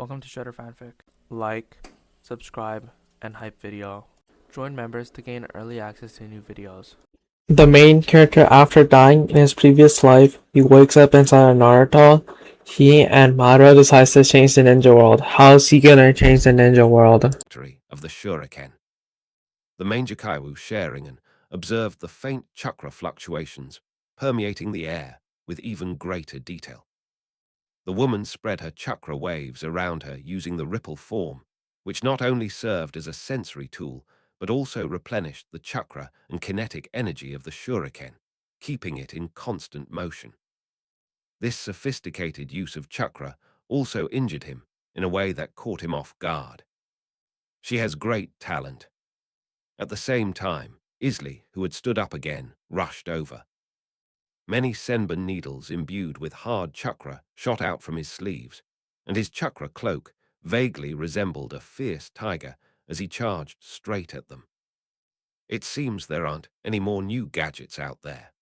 Welcome to Shredder Fanfic. Like, subscribe, and hype video. Join members to gain early access to new videos. The main character, after dying in his previous life, he wakes up inside of Naruto. He and Madara decides to change the ninja world. How's he gonna change the ninja world? Of the Shuriken. The Mangekaiwu Sharingan observed the faint chakra fluctuations permeating the air with even greater detail. The woman spread her chakra waves around her using the ripple form, which not only served as a sensory tool, but also replenished the chakra and kinetic energy of the Shuriken, keeping it in constant motion. This sophisticated use of chakra also injured him in a way that caught him off guard. She has great talent. At the same time, Isley, who had stood up again, rushed over. Many senbon needles imbued with hard chakra shot out from his sleeves, and his chakra cloak vaguely resembled a fierce tiger as he charged straight at them. It seems there aren't any more new gadgets out there.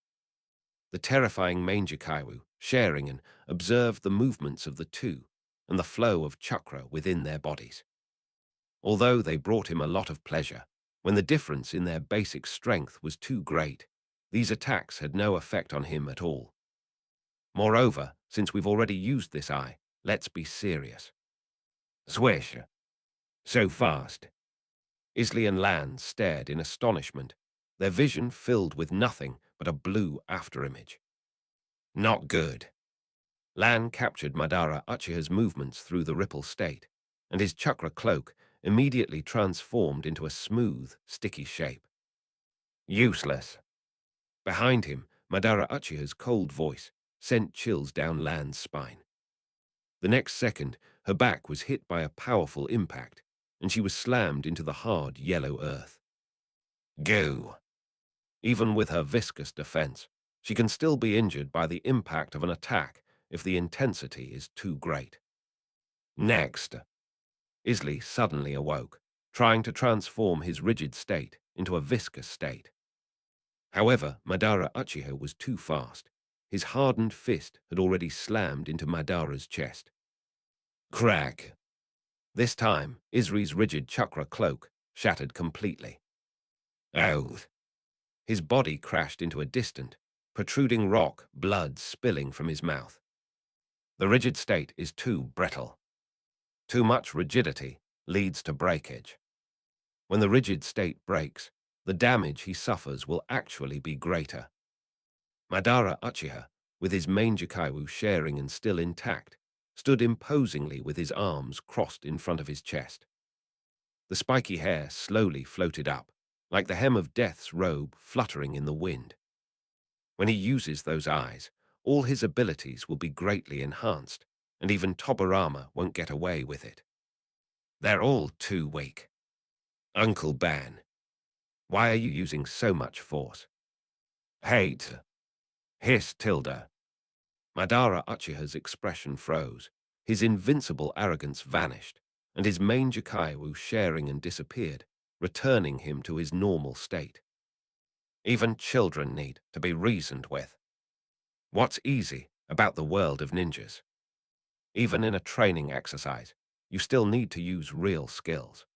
The terrifying Mangekaiwu, Sharingan, observed the movements of the two and the flow of chakra within their bodies. Although they brought him a lot of pleasure, when the difference in their basic strength was too great, these attacks had no effect on him at all. Moreover, since we've already used this eye, let's be serious. Swish. So fast. Isley and Lan stared in astonishment, their vision filled with nothing but a blue afterimage. Not good. Lan captured Madara Uchiha's movements through the ripple state, and his chakra cloak immediately transformed into a smooth, sticky shape. Useless. Behind him, Madara Uchiha's cold voice sent chills down Lan's spine. The next second, her back was hit by a powerful impact, and she was slammed into the hard yellow earth. Go. Even with her viscous defense, she can still be injured by the impact of an attack if the intensity is too great. Next. Isley suddenly awoke, trying to transform his rigid state into a viscous state. However, Madara Uchiha was too fast. His hardened fist had already slammed into Madara's chest. Crack. This time, Isri's rigid chakra cloak shattered completely. Oh. His body crashed into a distant, protruding rock, blood spilling from his mouth. The rigid state is too brittle. Too much rigidity leads to breakage. When the rigid state breaks, the damage he suffers will actually be greater. Madara Uchiha, with his Mangekaiwu Sharingan still intact, stood imposingly with his arms crossed in front of his chest. The spiky hair slowly floated up, like the hem of death's robe fluttering in the wind. When he uses those eyes, all his abilities will be greatly enhanced, and even Tobirama won't get away with it. They're all too weak. Uncle Ban, why are you using so much force? Hate. Hiss Tilda. Madara Uchiha's expression froze, his invincible arrogance vanished, and his Mangekaiwu Sharingan disappeared, returning him to his normal state. Even children need to be reasoned with. What's easy about the world of ninjas? Even in a training exercise, you still need to use real skills.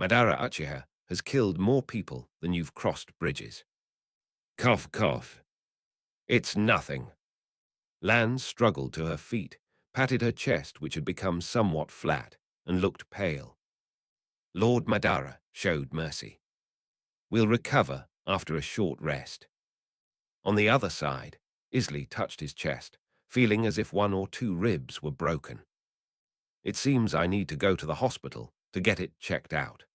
Madara Uchiha has killed more people than you've crossed bridges. Cough, cough. It's nothing. Lan struggled to her feet, patted her chest, which had become somewhat flat, and looked pale. Lord Madara showed mercy. We'll recover after a short rest. On the other side, Isley touched his chest, feeling as if one or two ribs were broken. It seems I need to go to the hospital to get it checked out.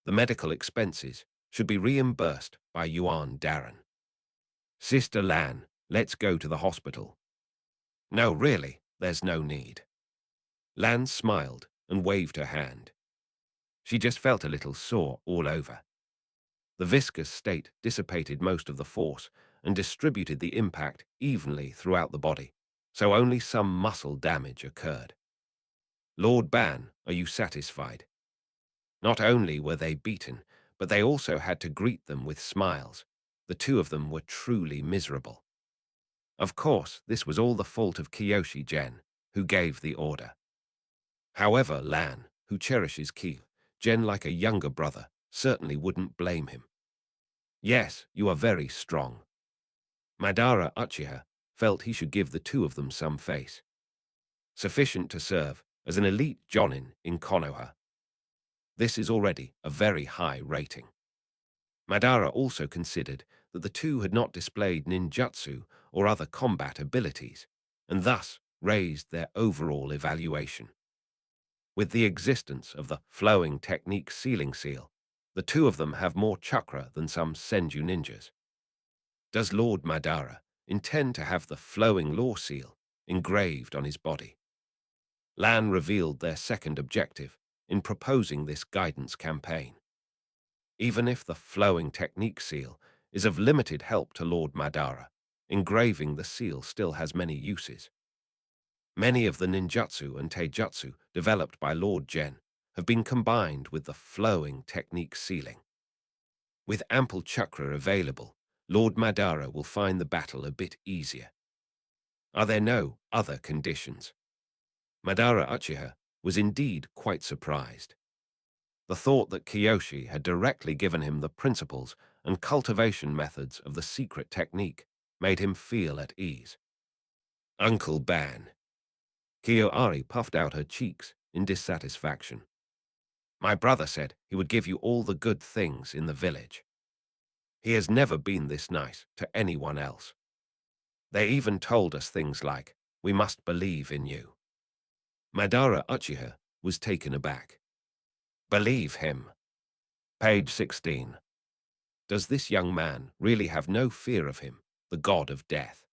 The medical expenses should be reimbursed by Yuan Darren. Sister Lan, let's go to the hospital. No, really, there's no need. Lan smiled and waved her hand. She just felt a little sore all over. The viscous state dissipated most of the force and distributed the impact evenly throughout the body, so only some muscle damage occurred. Lord Ban, are you satisfied? Not only were they beaten, but they also had to greet them with smiles. The two of them were truly miserable. Of course, this was all the fault of Kiyoshi Gen, who gave the order. However, Lan, who cherishes Gen like a younger brother, certainly wouldn't blame him. Yes, you are very strong. Madara Uchiha felt he should give the two of them some face. Sufficient to serve as an elite Jonin in Konoha. This is already a very high rating. Madara also considered that the two had not displayed ninjutsu or other combat abilities, and thus raised their overall evaluation. With the existence of the flowing technique sealing seal, the two of them have more chakra than some Senju ninjas. Does Lord Madara intend to have the flowing law seal engraved on his body? Lan revealed their second objective in proposing this guidance campaign. Even if the flowing technique seal is of limited help to Lord Madara, engraving the seal still has many uses. Many of the ninjutsu and taijutsu developed by Lord Gen have been combined with the flowing technique sealing. With ample chakra available, Lord Madara will find the battle a bit easier. Are there no other conditions? Madara Uchiha was indeed quite surprised. The thought that Kiyoshi had directly given him the principles and cultivation methods of the secret technique made him feel at ease. Uncle Ban. Kiyoari puffed out her cheeks in dissatisfaction. My brother said he would give you all the good things in the village. He has never been this nice to anyone else. They even told us things like, we must believe in you. Madara Uchiha was taken aback. Believe him. Page 16. Does this young man really have no fear of him, the god of death?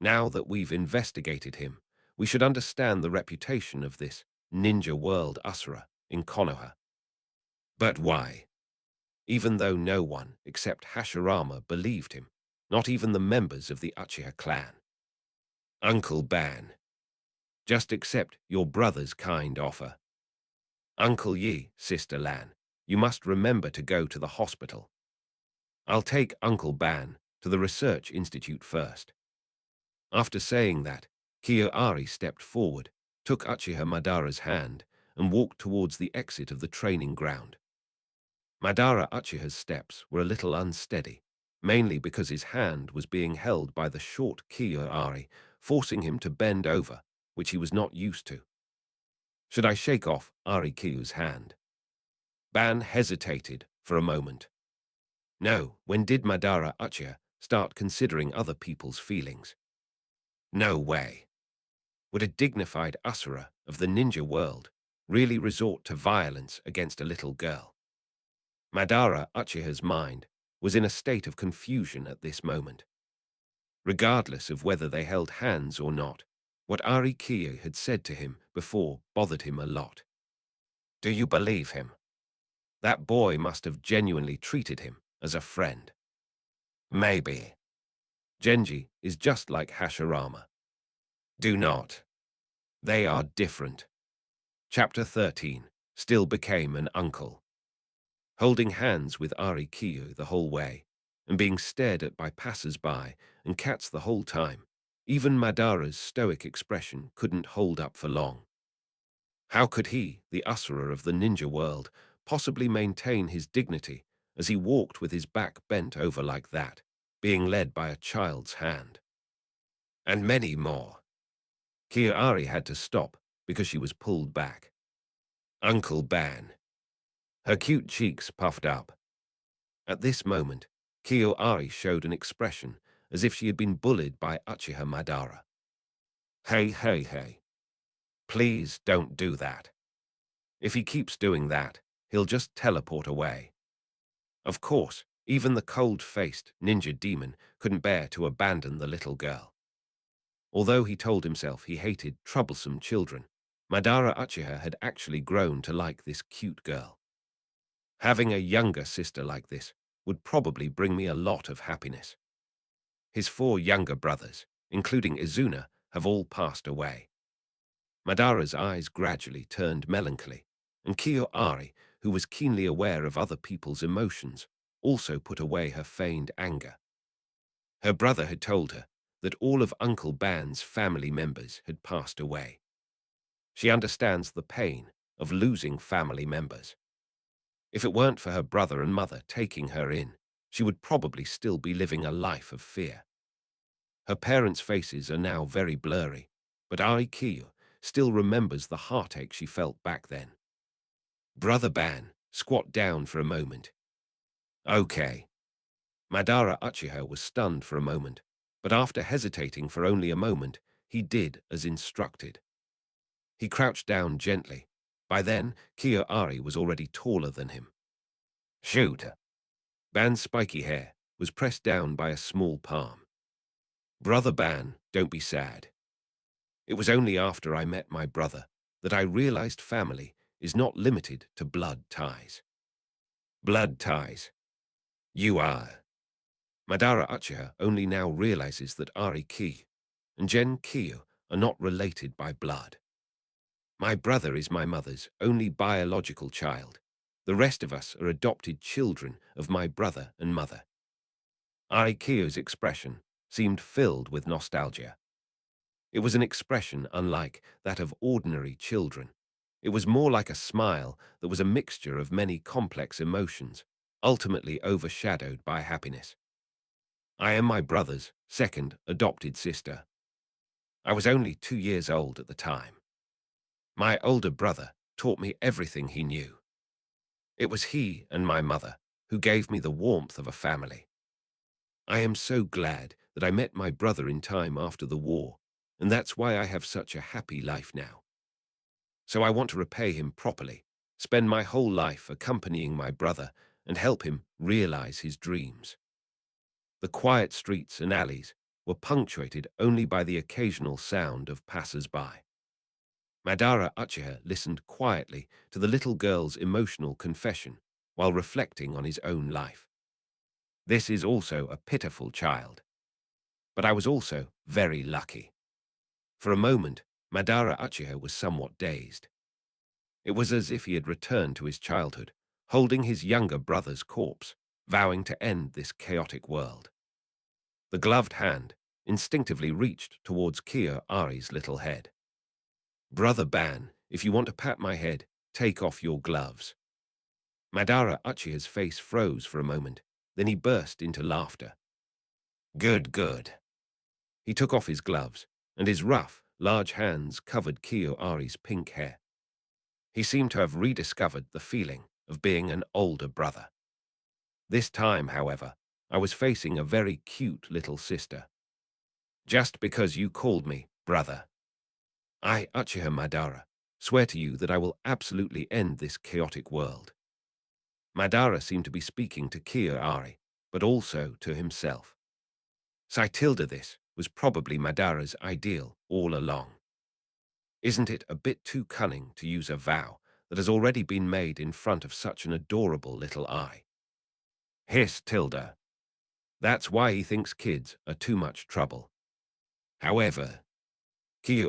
Now that we've investigated him, we should understand the reputation of this ninja world Asura in Konoha. But why? Even though no one except Hashirama believed him, not even the members of the Uchiha clan. Uncle Ban. Just accept your brother's kind offer. Uncle Yi, Sister Lan, you must remember to go to the hospital. I'll take Uncle Ban to the research institute first. After saying that, Kiyoari stepped forward, took Uchiha Madara's hand, and walked towards the exit of the training ground. Madara Uchiha's steps were a little unsteady, mainly because his hand was being held by the short Kiyoari, forcing him to bend over, which he was not used to. Should I shake off Ari Kiyu's hand? Ban hesitated for a moment. No, when did Madara Uchiha start considering other people's feelings? No way. Would a dignified Asura of the ninja world really resort to violence against a little girl? Madara Uchiha's mind was in a state of confusion at this moment. Regardless of whether they held hands or not, what Ari Kiyu had said to him before bothered him a lot. Do you believe him? That boy must have genuinely treated him as a friend. Maybe. Genji is just like Hashirama. Do not. They are different. Chapter 13 still became an uncle. Holding hands with Ari Kiyu the whole way, and being stared at by passers-by and cats the whole time, even Madara's stoic expression couldn't hold up for long. How could he, the Asura of the ninja world, possibly maintain his dignity as he walked with his back bent over like that, being led by a child's hand? And many more. Kiyoari had to stop because she was pulled back. Uncle Ban. Her cute cheeks puffed up. At this moment, Kiyoari showed an expression as if she had been bullied by Uchiha Madara. Hey, hey, hey. Please don't do that. If he keeps doing that, he'll just teleport away. Of course, even the cold-faced ninja demon couldn't bear to abandon the little girl. Although he told himself he hated troublesome children, Madara Uchiha had actually grown to like this cute girl. Having a younger sister like this would probably bring me a lot of happiness. His 4 younger brothers, including Izuna, have all passed away. Madara's eyes gradually turned melancholy, and Kiyoari, who was keenly aware of other people's emotions, also put away her feigned anger. Her brother had told her that all of Uncle Ban's family members had passed away. She understands the pain of losing family members. If it weren't for her brother and mother taking her in, she would probably still be living a life of fear. Her parents' faces are now very blurry, but Kiyo still remembers the heartache she felt back then. Brother Ban, squat down for a moment. Okay. Madara Uchiha was stunned for a moment, but after hesitating for only a moment, he did as instructed. He crouched down gently. By then, Kiyo was already taller than him. Shoot! Ban's spiky hair was pressed down by a small palm. Brother Ban, don't be sad. It was only after I met my brother that I realized family is not limited to blood ties. Blood ties. You are. Madara Uchiha only now realizes that Ari Ki and Gen Kiyo are not related by blood. My brother is my mother's only biological child. The rest of us are adopted children of my brother and mother. Ari Kiyo's expression seemed filled with nostalgia. It was an expression unlike that of ordinary children. It was more like a smile that was a mixture of many complex emotions, ultimately overshadowed by happiness. I am my brother's second adopted sister. I was only 2 years old at the time. My older brother taught me everything he knew. It was he and my mother who gave me the warmth of a family. I am so glad that I met my brother in time after the war, and that's why I have such a happy life now. So I want to repay him properly, spend my whole life accompanying my brother and help him realize his dreams. The quiet streets and alleys were punctuated only by the occasional sound of passers-by. Madara Uchiha listened quietly to the little girl's emotional confession while reflecting on his own life. This is also a pitiful child. But I was also very lucky. For a moment, Madara Uchiha was somewhat dazed. It was as if he had returned to his childhood, holding his younger brother's corpse, vowing to end this chaotic world. The gloved hand instinctively reached towards Ari's little head. Brother Ban, if you want to pat my head, take off your gloves. Madara Uchiha's face froze for a moment, then he burst into laughter. Good, good. He took off his gloves, and his rough, large hands covered Ari's pink hair. He seemed to have rediscovered the feeling of being an older brother. This time, however, I was facing a very cute little sister. Just because you called me brother. I, Uchiha Madara, swear to you that I will absolutely end this chaotic world. Madara seemed to be speaking to Ari, but also to himself. Saitilda, this was probably Madara's ideal all along. Isn't it a bit too cunning to use a vow that has already been made in front of such an adorable little eye? Hiss, Tilda. That's why he thinks kids are too much trouble. However,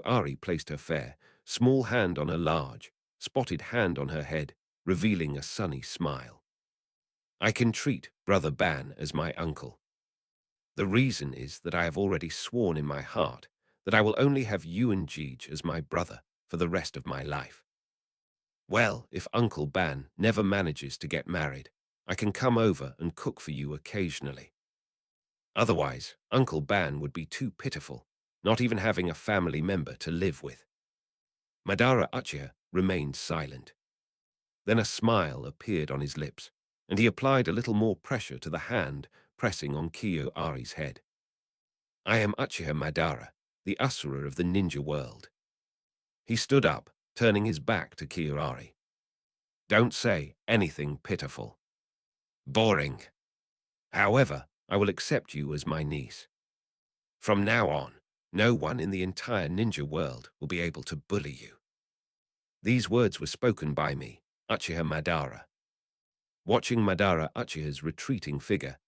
Ari placed her fair, small hand on her large, spotted hand on her head, revealing a sunny smile. I can treat Brother Ban as my uncle. The reason is that I have already sworn in my heart that I will only have you and Jeej as my brother for the rest of my life. Well, if Uncle Ban never manages to get married, I can come over and cook for you occasionally. Otherwise, Uncle Ban would be too pitiful, not even having a family member to live with. Madara Uchiha remained silent. Then a smile appeared on his lips, and he applied a little more pressure to the hand pressing on Ari's head. I am Uchiha Madara, the Asura of the ninja world. He stood up, turning his back to Ari. Don't say anything pitiful. Boring. However, I will accept you as my niece. From now on, no one in the entire ninja world will be able to bully you. These words were spoken by me, Uchiha Madara. Watching Madara Uchiha's retreating figure,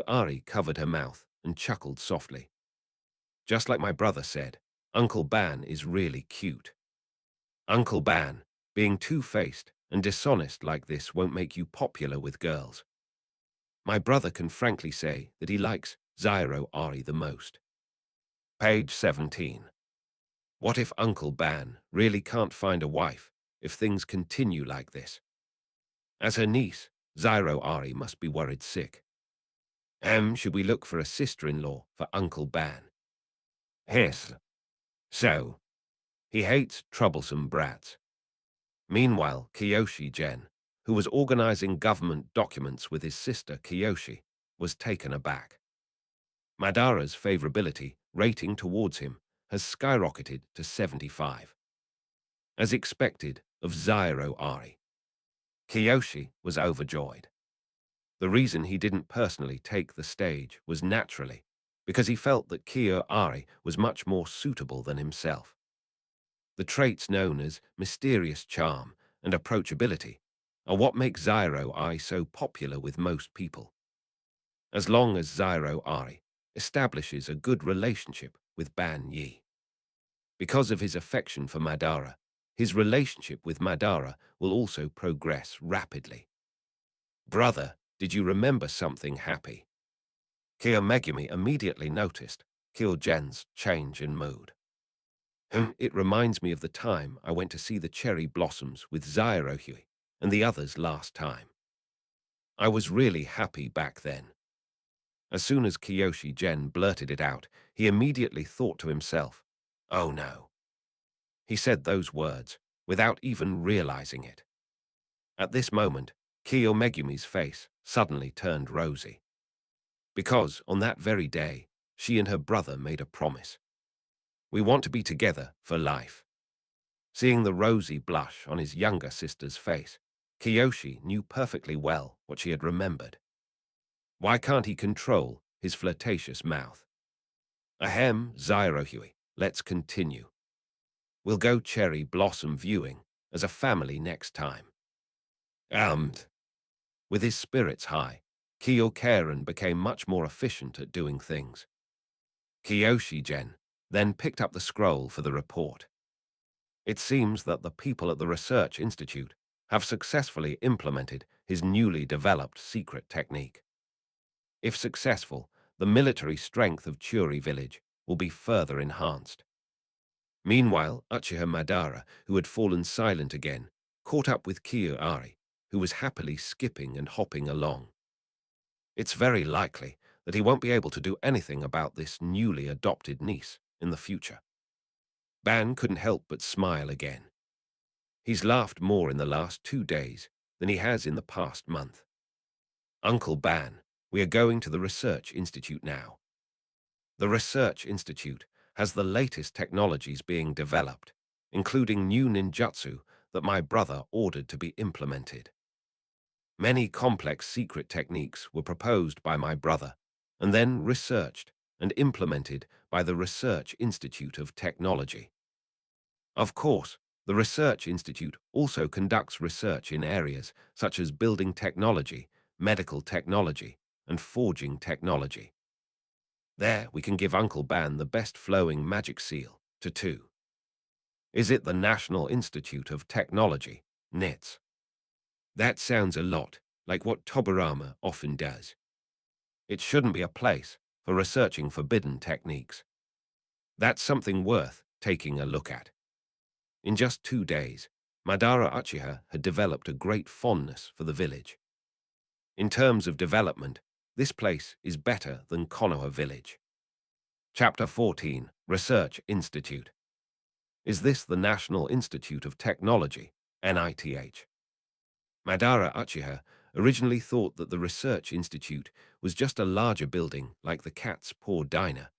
Ari covered her mouth and chuckled softly. Just like my brother said, Uncle Ban is really cute. Uncle Ban, being two-faced and dishonest like this won't make you popular with girls. My brother can frankly say that he likes Zyro Ari the most. Page 17. What if Uncle Ban really can't find a wife if things continue like this? As her niece, Zyro Ari must be worried sick. Should we look for a sister-in-law for Uncle Ban? Yes. So, he hates troublesome brats. Meanwhile, Kiyoshi Gen, who was organizing government documents with his sister Kiyoshi, was taken aback. Madara's favorability rating towards him has skyrocketed to 75. As expected of Zyro Ari, Kiyoshi was overjoyed. The reason he didn't personally take the stage was naturally because he felt that Kiyo Ari was much more suitable than himself. The traits known as mysterious charm and approachability are what make Zyro Ari so popular with most people. As long as Zyro Ari establishes a good relationship with Ban Yi. Because of his affection for Madara, his relationship with Madara will also progress rapidly. Brother, did you remember something happy? Kyo Megumi immediately noticed Kyo-gen's change in mood. It reminds me of the time I went to see the cherry blossoms with Zairohui and the others last time. I was really happy back then. As soon as Kiyoshi-gen blurted it out, he immediately thought to himself, "Oh no." He said those words without even realizing it. At this moment, Kyo Megumi's face suddenly turned rosy. Because on that very day, she and her brother made a promise. We want to be together for life. Seeing the rosy blush on his younger sister's face, Kiyoshi knew perfectly well what she had remembered. Why can't he control his flirtatious mouth? Ahem, Zairohui, let's continue. We'll go cherry blossom viewing as a family next time. With his spirits high, Kiyo-karen became much more efficient at doing things. Kiyoshi-gen then picked up the scroll for the report. It seems that the people at the Research Institute have successfully implemented his newly developed secret technique. If successful, the military strength of Churi village will be further enhanced. Meanwhile, Uchiha Madara, who had fallen silent again, caught up with Kiyo Ari, who was happily skipping and hopping along. It's very likely that he won't be able to do anything about this newly adopted niece in the future. Ban couldn't help but smile again. He's laughed more in the last 2 days than he has in the past month. Uncle Ban, we are going to the Research Institute now. The Research Institute has the latest technologies being developed, including new ninjutsu that my brother ordered to be implemented. Many complex secret techniques were proposed by my brother and then researched and implemented by the Research Institute of Technology. Of course, the Research Institute also conducts research in areas such as building technology, medical technology, and forging technology. There, we can give Uncle Ban the best flowing magic seal to 2. Is it the National Institute of Technology, NITS? That sounds a lot like what Tobarama often does. It shouldn't be a place for researching forbidden techniques. That's something worth taking a look at. In just 2 days, Madara Uchiha had developed a great fondness for the village. In terms of development, this place is better than Konoha village. Chapter 14, Research Institute. Is this the National Institute of Technology, NITH? Madara Uchiha originally thought that the Research Institute was just a larger building like the Cat's Paw Diner,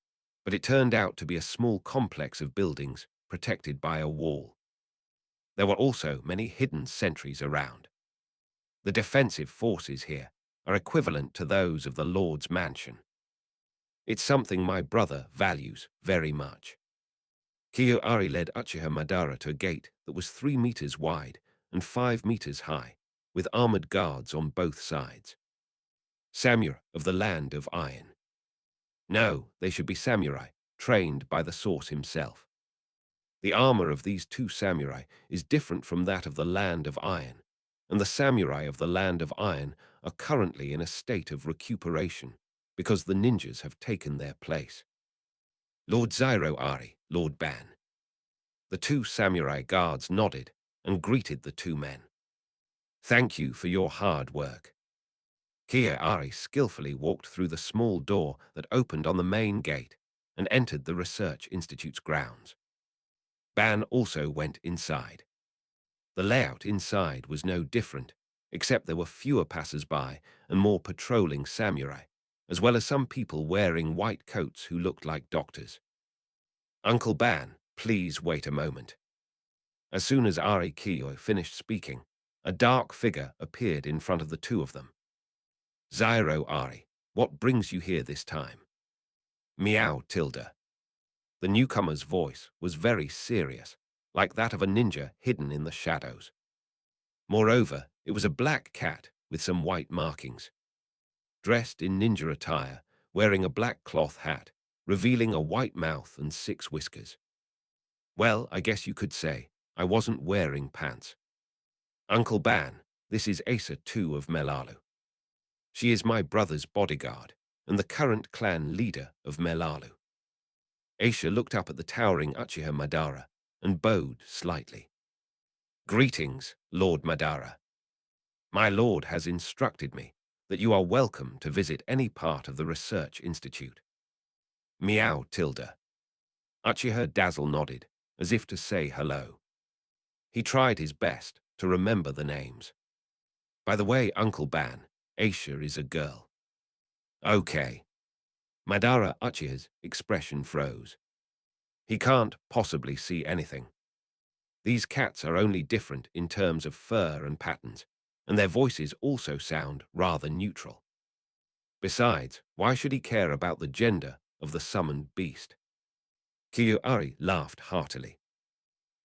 but it turned out to be a small complex of buildings protected by a wall. There were also many hidden sentries around. The defensive forces here are equivalent to those of the Lord's mansion. It's something my brother values very much. Kiyo-ari led Uchiha Madara to a gate that was 3 meters wide and 5 meters high, with armored guards on both sides. Samurai of the land of iron. No, they should be samurai, trained by the source himself. The armor of these 2 samurai is different from that of the land of iron, and the samurai of the land of iron are currently in a state of recuperation because the ninjas have taken their place. Lord Zyro Ari, Lord Ban. The two samurai guards nodded and greeted the two men. Thank you for your hard work. Kiyoari skillfully walked through the small door that opened on the main gate and entered the Research Institute's grounds. Ban also went inside. The layout inside was no different, except there were fewer passers-by and more patrolling samurai, as well as some people wearing white coats who looked like doctors. Uncle Ban, please wait a moment. As soon as Ari Kiyo finished speaking, a dark figure appeared in front of the two of them. Zyro Ari, what brings you here this time? Meow Tilda. The newcomer's voice was very serious, like that of a ninja hidden in the shadows. Moreover, it was a black cat with some white markings. Dressed in ninja attire, wearing a black cloth hat, revealing a white mouth and 6 whiskers. Well, I guess you could say, I wasn't wearing pants. Uncle Ban, this is Asa II of Melalu. She is my brother's bodyguard and the current clan leader of Melalu. Aisha looked up at the towering Uchiha Madara and bowed slightly. Greetings, Lord Madara. My lord has instructed me that you are welcome to visit any part of the Research Institute. Meow Tilda. Uchiha Dazzle nodded, as if to say hello. He tried his best to remember the names. By the way, Uncle Ban, Aisha is a girl. Okay. Madara Uchiha's expression froze. He can't possibly see anything. These cats are only different in terms of fur and patterns, and their voices also sound rather neutral. Besides, why should he care about the gender of the summoned beast? Kiyoari laughed heartily.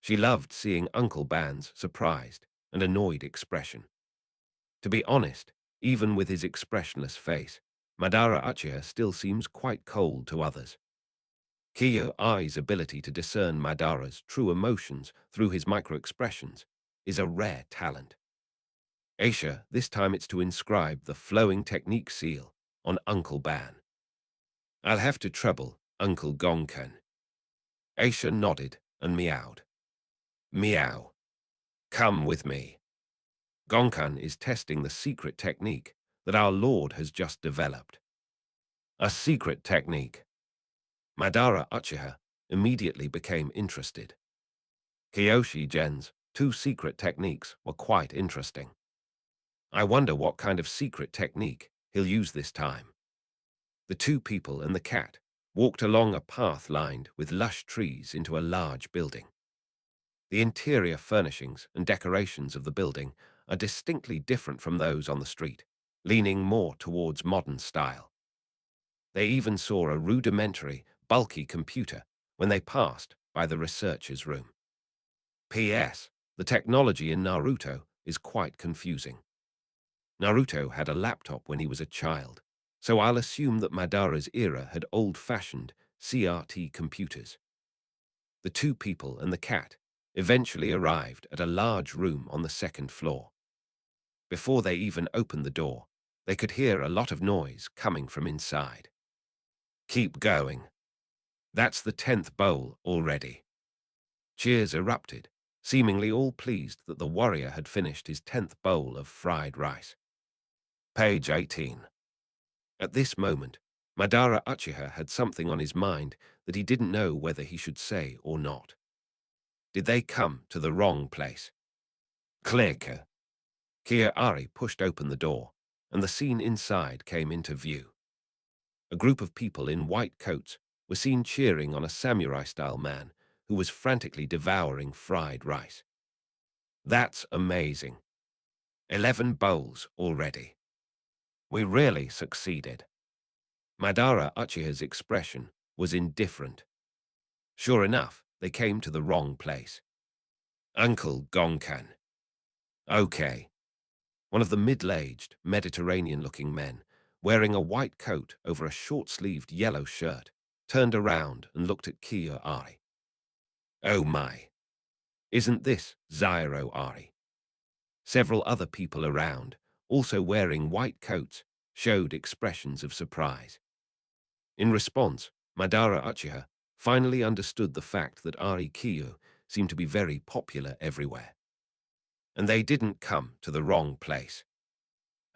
She loved seeing Uncle Ban's surprised and annoyed expression. To be honest, even with his expressionless face, Madara Uchiha still seems quite cold to others. Kiyoari's ability to discern Madara's true emotions through his micro-expressions is a rare talent. Aisha, this time it's to inscribe the flowing technique seal on Uncle Ban. I'll have to trouble Uncle Gonkan. Aisha nodded and meowed. Meow. Come with me. Gonkan is testing the secret technique that our Lord has just developed. A secret technique. Madara Uchiha immediately became interested. Kyoshi Gen's 2 secret techniques were quite interesting. I wonder what kind of secret technique he'll use this time. The 2 people and the cat walked along a path lined with lush trees into a large building. The interior furnishings and decorations of the building are distinctly different from those on the street, leaning more towards modern style. They even saw a rudimentary, bulky computer when they passed by the researcher's room. P.S. The technology in Naruto is quite confusing. Naruto had a laptop when he was a child, so I'll assume that Madara's era had old-fashioned CRT computers. The 2 people and the cat eventually arrived at a large room on the 2nd floor. Before they even opened the door, they could hear a lot of noise coming from inside. Keep going. That's the 10th bowl already. Cheers erupted, seemingly all pleased that the warrior had finished his 10th bowl of fried rice. Page 18. At this moment, Madara Uchiha had something on his mind that he didn't know whether he should say or not. Did they come to the wrong place? Click. Kiyoari pushed open the door, and the scene inside came into view. A group of people in white coats were seen cheering on a samurai-style man who was frantically devouring fried rice. That's amazing. 11 bowls already. We really succeeded. Madara Uchiha's expression was indifferent. Sure enough, they came to the wrong place. Uncle Gonkan. Okay. One of the middle-aged, Mediterranean-looking men, wearing a white coat over a short-sleeved yellow shirt, turned around and looked at Kiyoari. Oh my. Isn't this Zyro Ari? Several other people around, also wearing white coats, showed expressions of surprise. In response, Madara Uchiha finally understood the fact that Ari Kiyo seemed to be very popular everywhere. And they didn't come to the wrong place.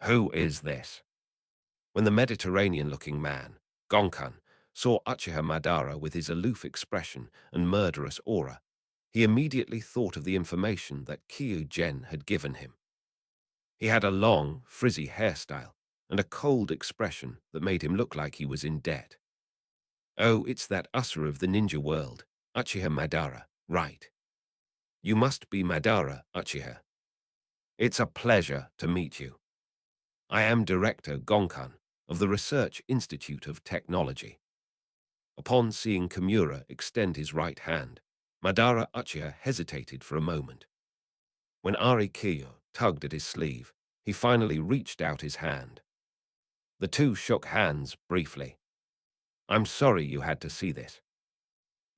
Who is this? When the Mediterranean-looking man, Gonkan, saw Uchiha Madara with his aloof expression and murderous aura, he immediately thought of the information that Kyugen had given him. He had a long, frizzy hairstyle and a cold expression that made him look like he was in debt. Oh, it's that usher of the ninja world, Uchiha Madara, right? You must be Madara, Uchiha. It's a pleasure to meet you. I am Director Gonkan of the Research Institute of Technology. Upon seeing Kimura extend his right hand, Madara Uchiha hesitated for a moment. When Ari Kiyo tugged at his sleeve, he finally reached out his hand. The two shook hands briefly. I'm sorry you had to see this.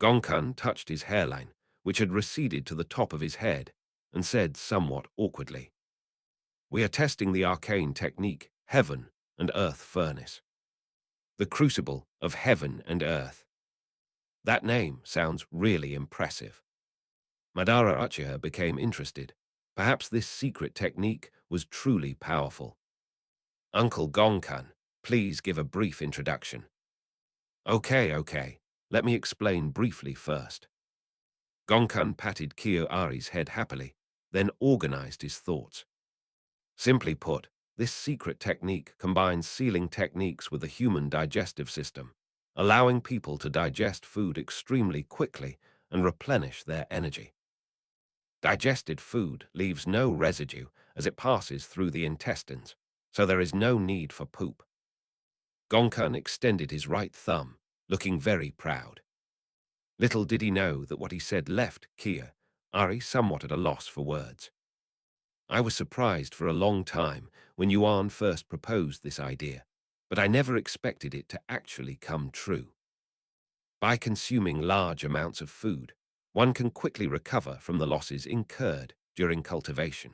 Gonkan touched his hairline, which had receded to the top of his head, and said somewhat awkwardly, We are testing the arcane technique, Heaven and Earth Furnace. The Crucible of Heaven and Earth. That name sounds really impressive. Madara Uchiha became interested. Perhaps this secret technique was truly powerful. Uncle Gonkan, please give a brief introduction. Okay. Let me explain briefly first. Gonkan patted Kiyoari's head happily, then organized his thoughts. Simply put, this secret technique combines sealing techniques with the human digestive system, allowing people to digest food extremely quickly and replenish their energy. Digested food leaves no residue as it passes through the intestines, so there is no need for poop. Gonkan extended his right thumb, looking very proud. Little did he know that what he said left Ari somewhat at a loss for words. I was surprised for a long time when Yuan first proposed this idea, but I never expected it to actually come true. By consuming large amounts of food, one can quickly recover from the losses incurred during cultivation.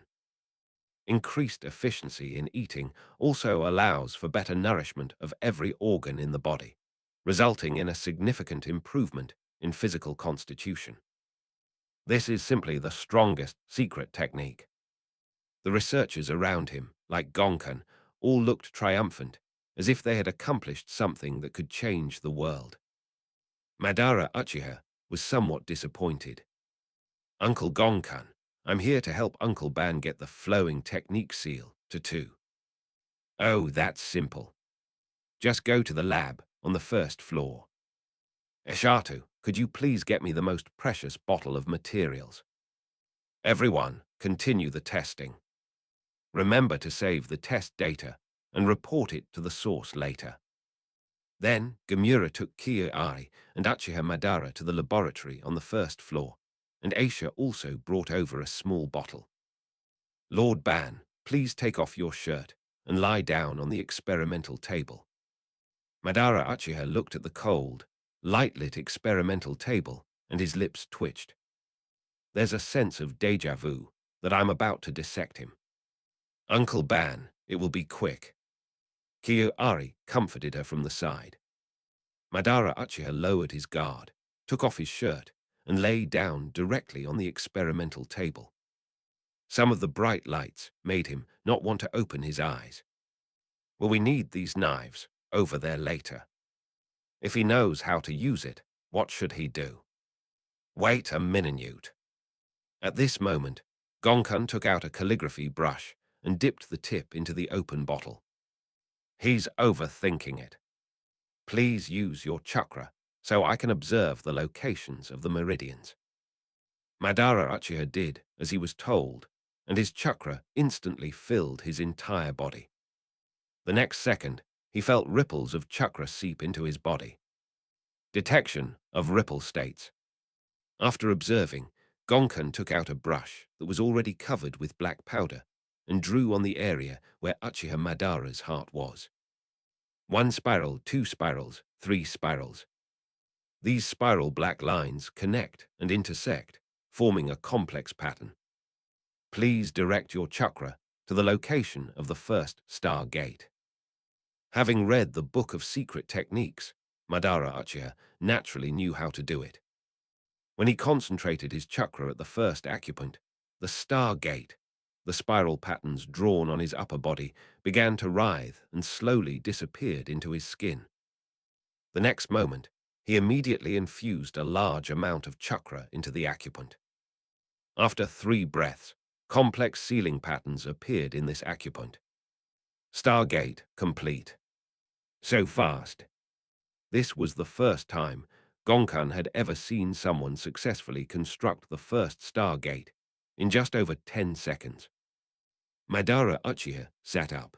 Increased efficiency in eating also allows for better nourishment of every organ in the body, resulting in a significant improvement in physical constitution. This is simply the strongest secret technique. The researchers around him, like Gonkan, all looked triumphant, as if they had accomplished something that could change the world. Madara Uchiha was somewhat disappointed. Uncle Gonkan, I'm here to help Uncle Ban get the flowing technique seal to 2. Oh, that's simple. Just go to the lab on the first floor. Eshatu, could you please get me the most precious bottle of materials? Everyone, continue the testing. Remember to save the test data and report it to the source later. Then, Gamura took Kiyoari and Uchiha Madara to the laboratory on the first floor, and Aisha also brought over a small bottle. Lord Ban, please take off your shirt and lie down on the experimental table. Madara Uchiha looked at the cold, light-lit experimental table, and his lips twitched. There's a sense of déjà vu that I'm about to dissect him. Uncle Ban, it will be quick. Kiyoari comforted her from the side. Madara Uchiha lowered his guard, took off his shirt, and lay down directly on the experimental table. Some of the bright lights made him not want to open his eyes. Will we need these knives over there later? If he knows how to use it, what should he do? Wait a minute. At this moment, Gonkan took out a calligraphy brush and dipped the tip into the open bottle. He's overthinking it. Please use your chakra so I can observe the locations of the meridians. Madara Uchiha did as he was told, and his chakra instantly filled his entire body. The next second, he felt ripples of chakra seep into his body. Detection of ripple states. After observing, Gonkan took out a brush that was already covered with black powder and drew on the area where Uchiha Madara's heart was. 1 spiral, 2 spirals, 3 spirals. These spiral black lines connect and intersect, forming a complex pattern. Please direct your chakra to the location of the first star gate. Having read the Book of Secret Techniques, Madara Uchiha naturally knew how to do it. When he concentrated his chakra at the first acupoint, the star gate, the spiral patterns drawn on his upper body, began to writhe and slowly disappeared into his skin. The next moment, he immediately infused a large amount of chakra into the acupoint. After 3 breaths, complex ceiling patterns appeared in this acupoint. Stargate complete. So fast. This was the first time Gonkan had ever seen someone successfully construct the first Stargate in just over 10 seconds. Madara Uchiha sat up.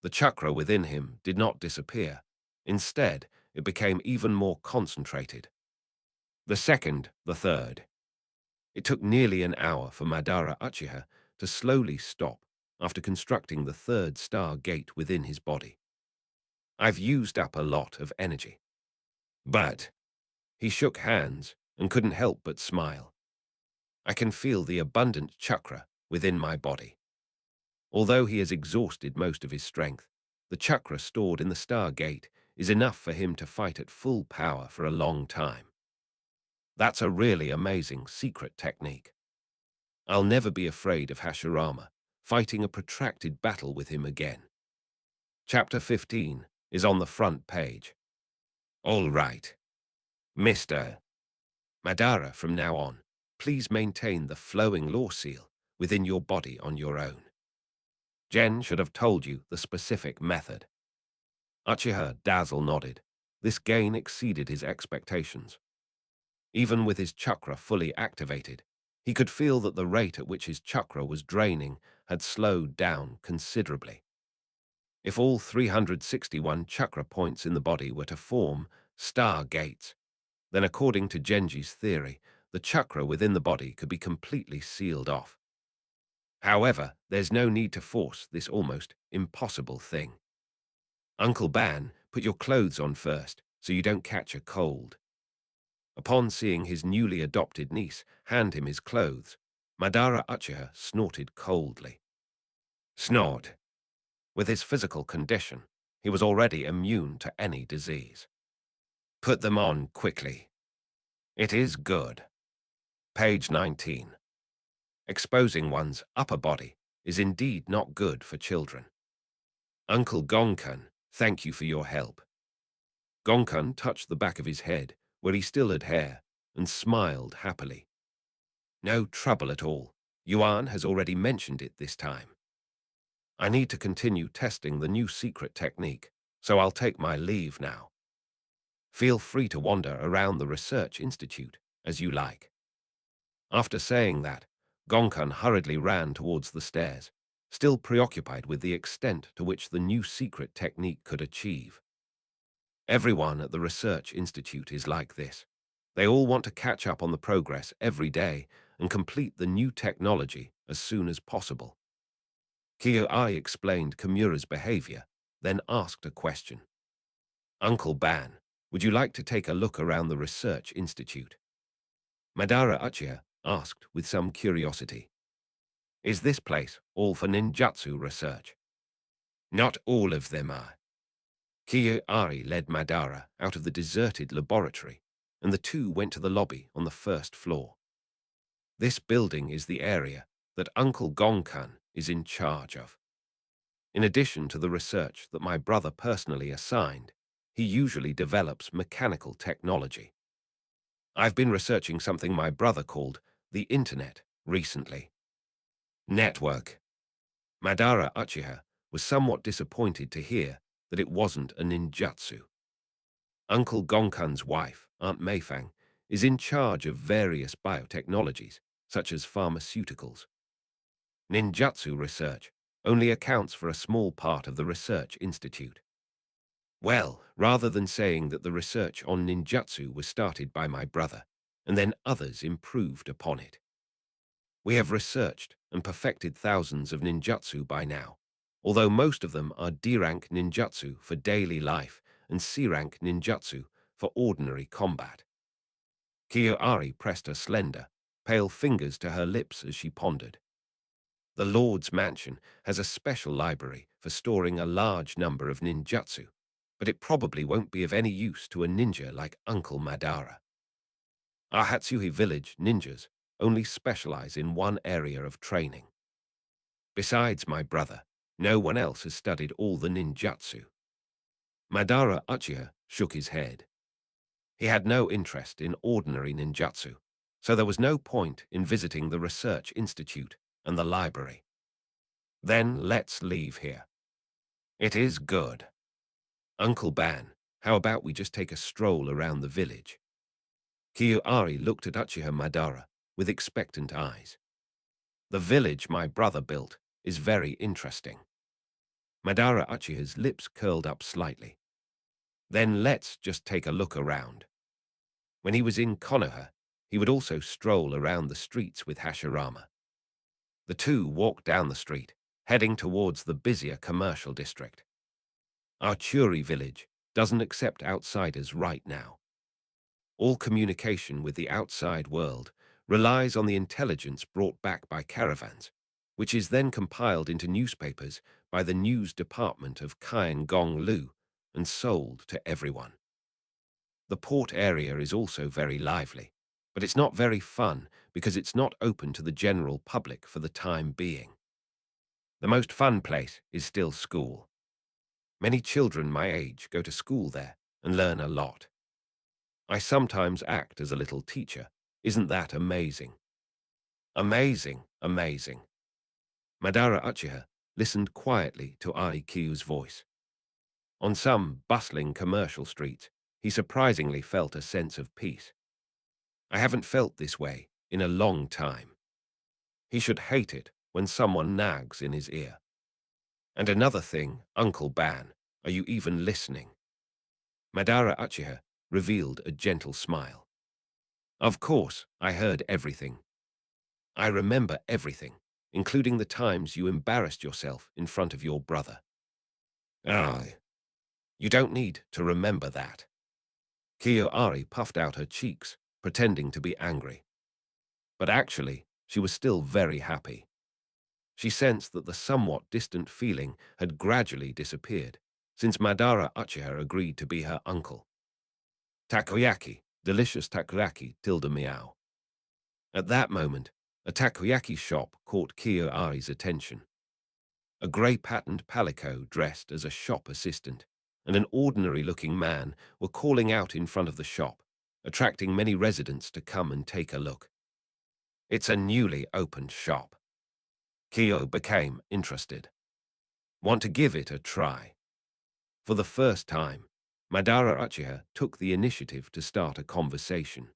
The chakra within him did not disappear. Instead, it became even more concentrated. The second, the third. It took nearly an hour for Madara Uchiha to slowly stop after constructing the third star gate within his body. I've used up a lot of energy. But he shook hands and couldn't help but smile. I can feel the abundant chakra within my body. Although he has exhausted most of his strength, the chakra stored in the star gate is enough for him to fight at full power for a long time. That's a really amazing secret technique. I'll never be afraid of Hashirama fighting a protracted battle with him again. Chapter 15 is on the front page. All right, Mr. Madara, from now on, please maintain the flowing law seal within your body on your own. Jen should have told you the specific method. Uchiha Dazzle nodded. This gain exceeded his expectations. Even with his chakra fully activated, he could feel that the rate at which his chakra was draining had slowed down considerably. If all 361 chakra points in the body were to form star gates, then according to Genji's theory, the chakra within the body could be completely sealed off. However, there's no need to force this almost impossible thing. Uncle Ban, put your clothes on first so you don't catch a cold. Upon seeing his newly adopted niece hand him his clothes, Madara Uchiha snorted coldly. Snort. With his physical condition, he was already immune to any disease. Put them on quickly. It is good. Page 19. Exposing one's upper body is indeed not good for children. Uncle Gonkan, thank you for your help. Gonkan touched the back of his head, where he still had hair, and smiled happily. No trouble at all. Yuan has already mentioned it this time. I need to continue testing the new secret technique, so I'll take my leave now. Feel free to wander around the research institute as you like. After saying that, Gonkan hurriedly ran towards the stairs, still preoccupied with the extent to which the new secret technique could achieve. Everyone at the research institute is like this. They all want to catch up on the progress every day and complete the new technology as soon as possible. Kyo-ai explained Kimura's behavior, then asked a question. Uncle Ban, would you like to take a look around the research institute? Madara Uchiha asked with some curiosity. Is this place all for ninjutsu research? Not all of them are. Kyo-ai led Madara out of the deserted laboratory, and the two went to the lobby on the first floor. This building is the area that Uncle Gonkan is in charge of. In addition to the research that my brother personally assigned, he usually develops mechanical technology. I've been researching something my brother called the Internet recently. Network. Madara Uchiha was somewhat disappointed to hear that it wasn't a ninjutsu. Uncle Gonkan's wife, Aunt Meifang, is in charge of various biotechnologies, such as pharmaceuticals. Ninjutsu research only accounts for a small part of the research institute. Well, rather than saying that the research on ninjutsu was started by my brother, and then others improved upon it. We have researched and perfected thousands of ninjutsu by now, although most of them are D-rank ninjutsu for daily life and C-rank ninjutsu for ordinary combat. Kyo-ai pressed her slender, pale fingers to her lips as she pondered. The Lord's Mansion has a special library for storing a large number of ninjutsu, but it probably won't be of any use to a ninja like Uncle Madara. Our Hatsuhi village ninjas only specialize in one area of training. Besides my brother, no one else has studied all the ninjutsu. Madara Uchiha shook his head. He had no interest in ordinary ninjutsu, so there was no point in visiting the research institute and the library. Then let's leave here. It is good. Uncle Ban, how about we just take a stroll around the village? Kiyoari looked at Uchiha Madara with expectant eyes. The village my brother built is very interesting. Madara Uchiha's lips curled up slightly. Then let's just take a look around. When he was in Konoha, he would also stroll around the streets with Hashirama. The two walked down the street, heading towards the busier commercial district. Our Churi village doesn't accept outsiders right now. All communication with the outside world relies on the intelligence brought back by caravans, which is then compiled into newspapers by the news department of Kyan Gong Lu and sold to everyone. The port area is also very lively, but it's not very fun because it's not open to the general public for the time being. The most fun place is still school. Many children my age go to school there and learn a lot. I sometimes act as a little teacher. Isn't that amazing? Amazing, amazing. Madara Uchiha listened quietly to Aikyu's voice. On some bustling commercial streets, he surprisingly felt a sense of peace. I haven't felt this way in a long time. He should hate it when someone nags in his ear. And another thing, Uncle Ban, are you even listening? Madara Uchiha revealed a gentle smile. Of course, I heard everything. I remember everything, including the times you embarrassed yourself in front of your brother. Ah, you don't need to remember that. Kiyoari puffed out her cheeks, pretending to be angry. But actually, she was still very happy. She sensed that the somewhat distant feeling had gradually disappeared, since Madara Uchiha agreed to be her uncle. Takoyaki, delicious takoyaki, tilde meow. At that moment, a takoyaki shop caught Kiyoari's attention. A grey-patterned palico dressed as a shop assistant and an ordinary-looking man were calling out in front of the shop, attracting many residents to come and take a look. It's a newly opened shop. Kiyo became interested. Want to give it a try? For the first time, Madara Uchiha took the initiative to start a conversation.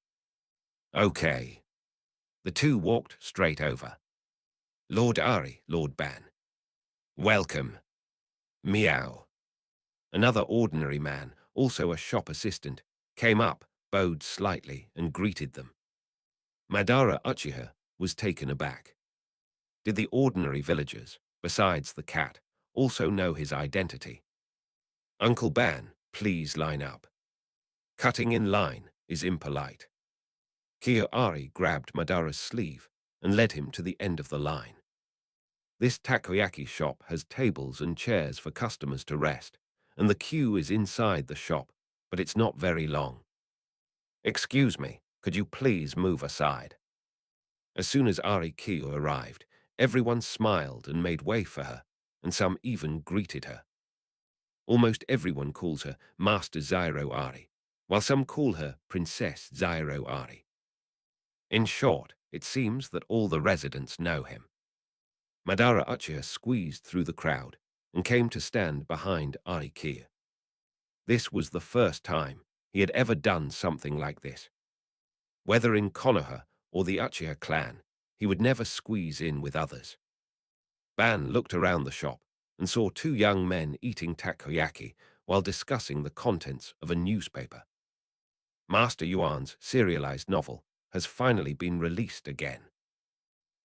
Okay. The two walked straight over. Lord Ari, Lord Ban. Welcome. Meow. Another ordinary man, also a shop assistant, came up, bowed slightly, and greeted them. Madara Uchiha was taken aback. Did the ordinary villagers, besides the cat, also know his identity? Uncle Ban, please line up. Cutting in line is impolite. Kiyoari grabbed Madara's sleeve and led him to the end of the line. This takoyaki shop has tables and chairs for customers to rest, and the queue is inside the shop, but it's not very long. Excuse me, could you please move aside? As soon as Ari Kiyo arrived, everyone smiled and made way for her, and some even greeted her. Almost everyone calls her Master Zairo Ari, while some call her Princess Zairo Ari. In short, it seems that all the residents know him. Madara Uchiha squeezed through the crowd and came to stand behind Ari Kiyo. This was the first time he had ever done something like this. Whether in Konoha or the Uchiha clan, he would never squeeze in with others. Ban looked around the shop and saw two young men eating takoyaki while discussing the contents of a newspaper. Master Yuan's serialized novel has finally been released again.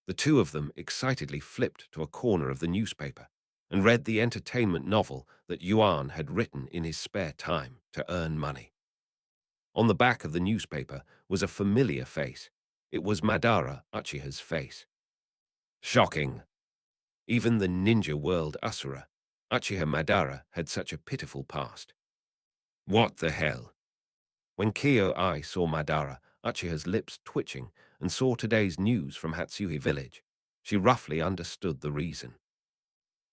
The two of them excitedly flipped to a corner of the newspaper and read the entertainment novel that Yuan had written in his spare time to earn money. On the back of the newspaper was a familiar face. It was Madara Uchiha's face. Shocking. Even the ninja world Asura, Uchiha Madara, had such a pitiful past. What the hell? When Kiyo-ai saw Madara, Uchiha's lips twitching, and saw today's news from Hatsuhi village, she roughly understood the reason.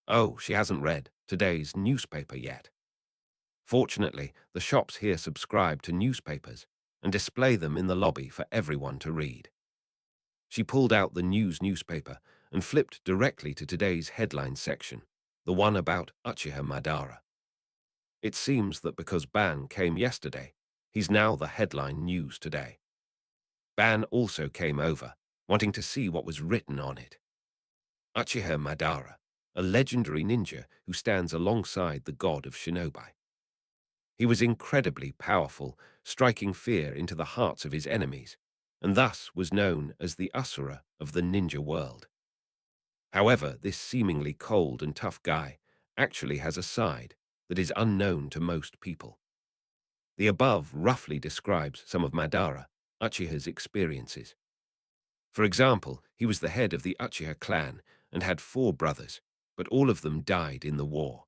Oh, she hasn't read today's newspaper yet. Fortunately, the shops here subscribe to newspapers and display them in the lobby for everyone to read. She pulled out the newspaper and flipped directly to today's headline section, the one about Uchiha Madara. It seems that because Ban came yesterday, he's now the headline news today. Ban also came over, wanting to see what was written on it. Uchiha Madara, a legendary ninja who stands alongside the god of shinobi. He was incredibly powerful, striking fear into the hearts of his enemies, and thus was known as the Asura of the ninja world. However, this seemingly cold and tough guy actually has a side that is unknown to most people. The above roughly describes some of Madara, Uchiha's experiences. For example, he was the head of the Uchiha clan and had 4 brothers, but all of them died in the war.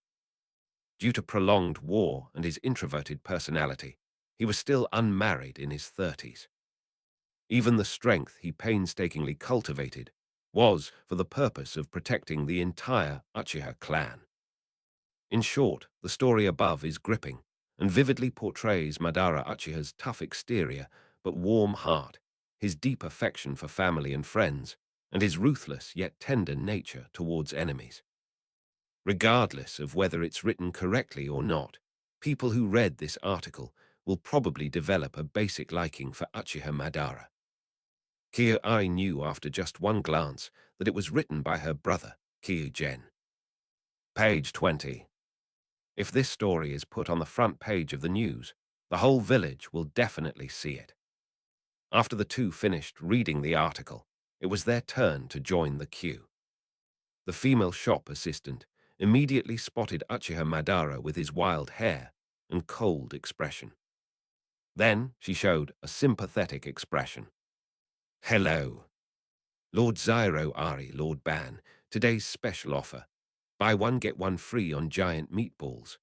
Due to prolonged war and his introverted personality, he was still unmarried in his 30s. Even the strength he painstakingly cultivated was for the purpose of protecting the entire Uchiha clan. In short, the story above is gripping and vividly portrays Madara Uchiha's tough exterior but warm heart, his deep affection for family and friends, and his ruthless yet tender nature towards enemies. Regardless of whether it's written correctly or not, people who read this article will probably develop a basic liking for Uchiha Madara. Kyu-ai knew after just one glance that it was written by her brother, Kyu-gen. Page 20. If this story is put on the front page of the news, the whole village will definitely see it. After the two finished reading the article, it was their turn to join the queue. The female shop assistant immediately spotted Uchiha Madara with his wild hair and cold expression. Then she showed a sympathetic expression. Hello. Lord Zyro Ari, Lord Ban, today's special offer. Buy one get one free on giant meatballs.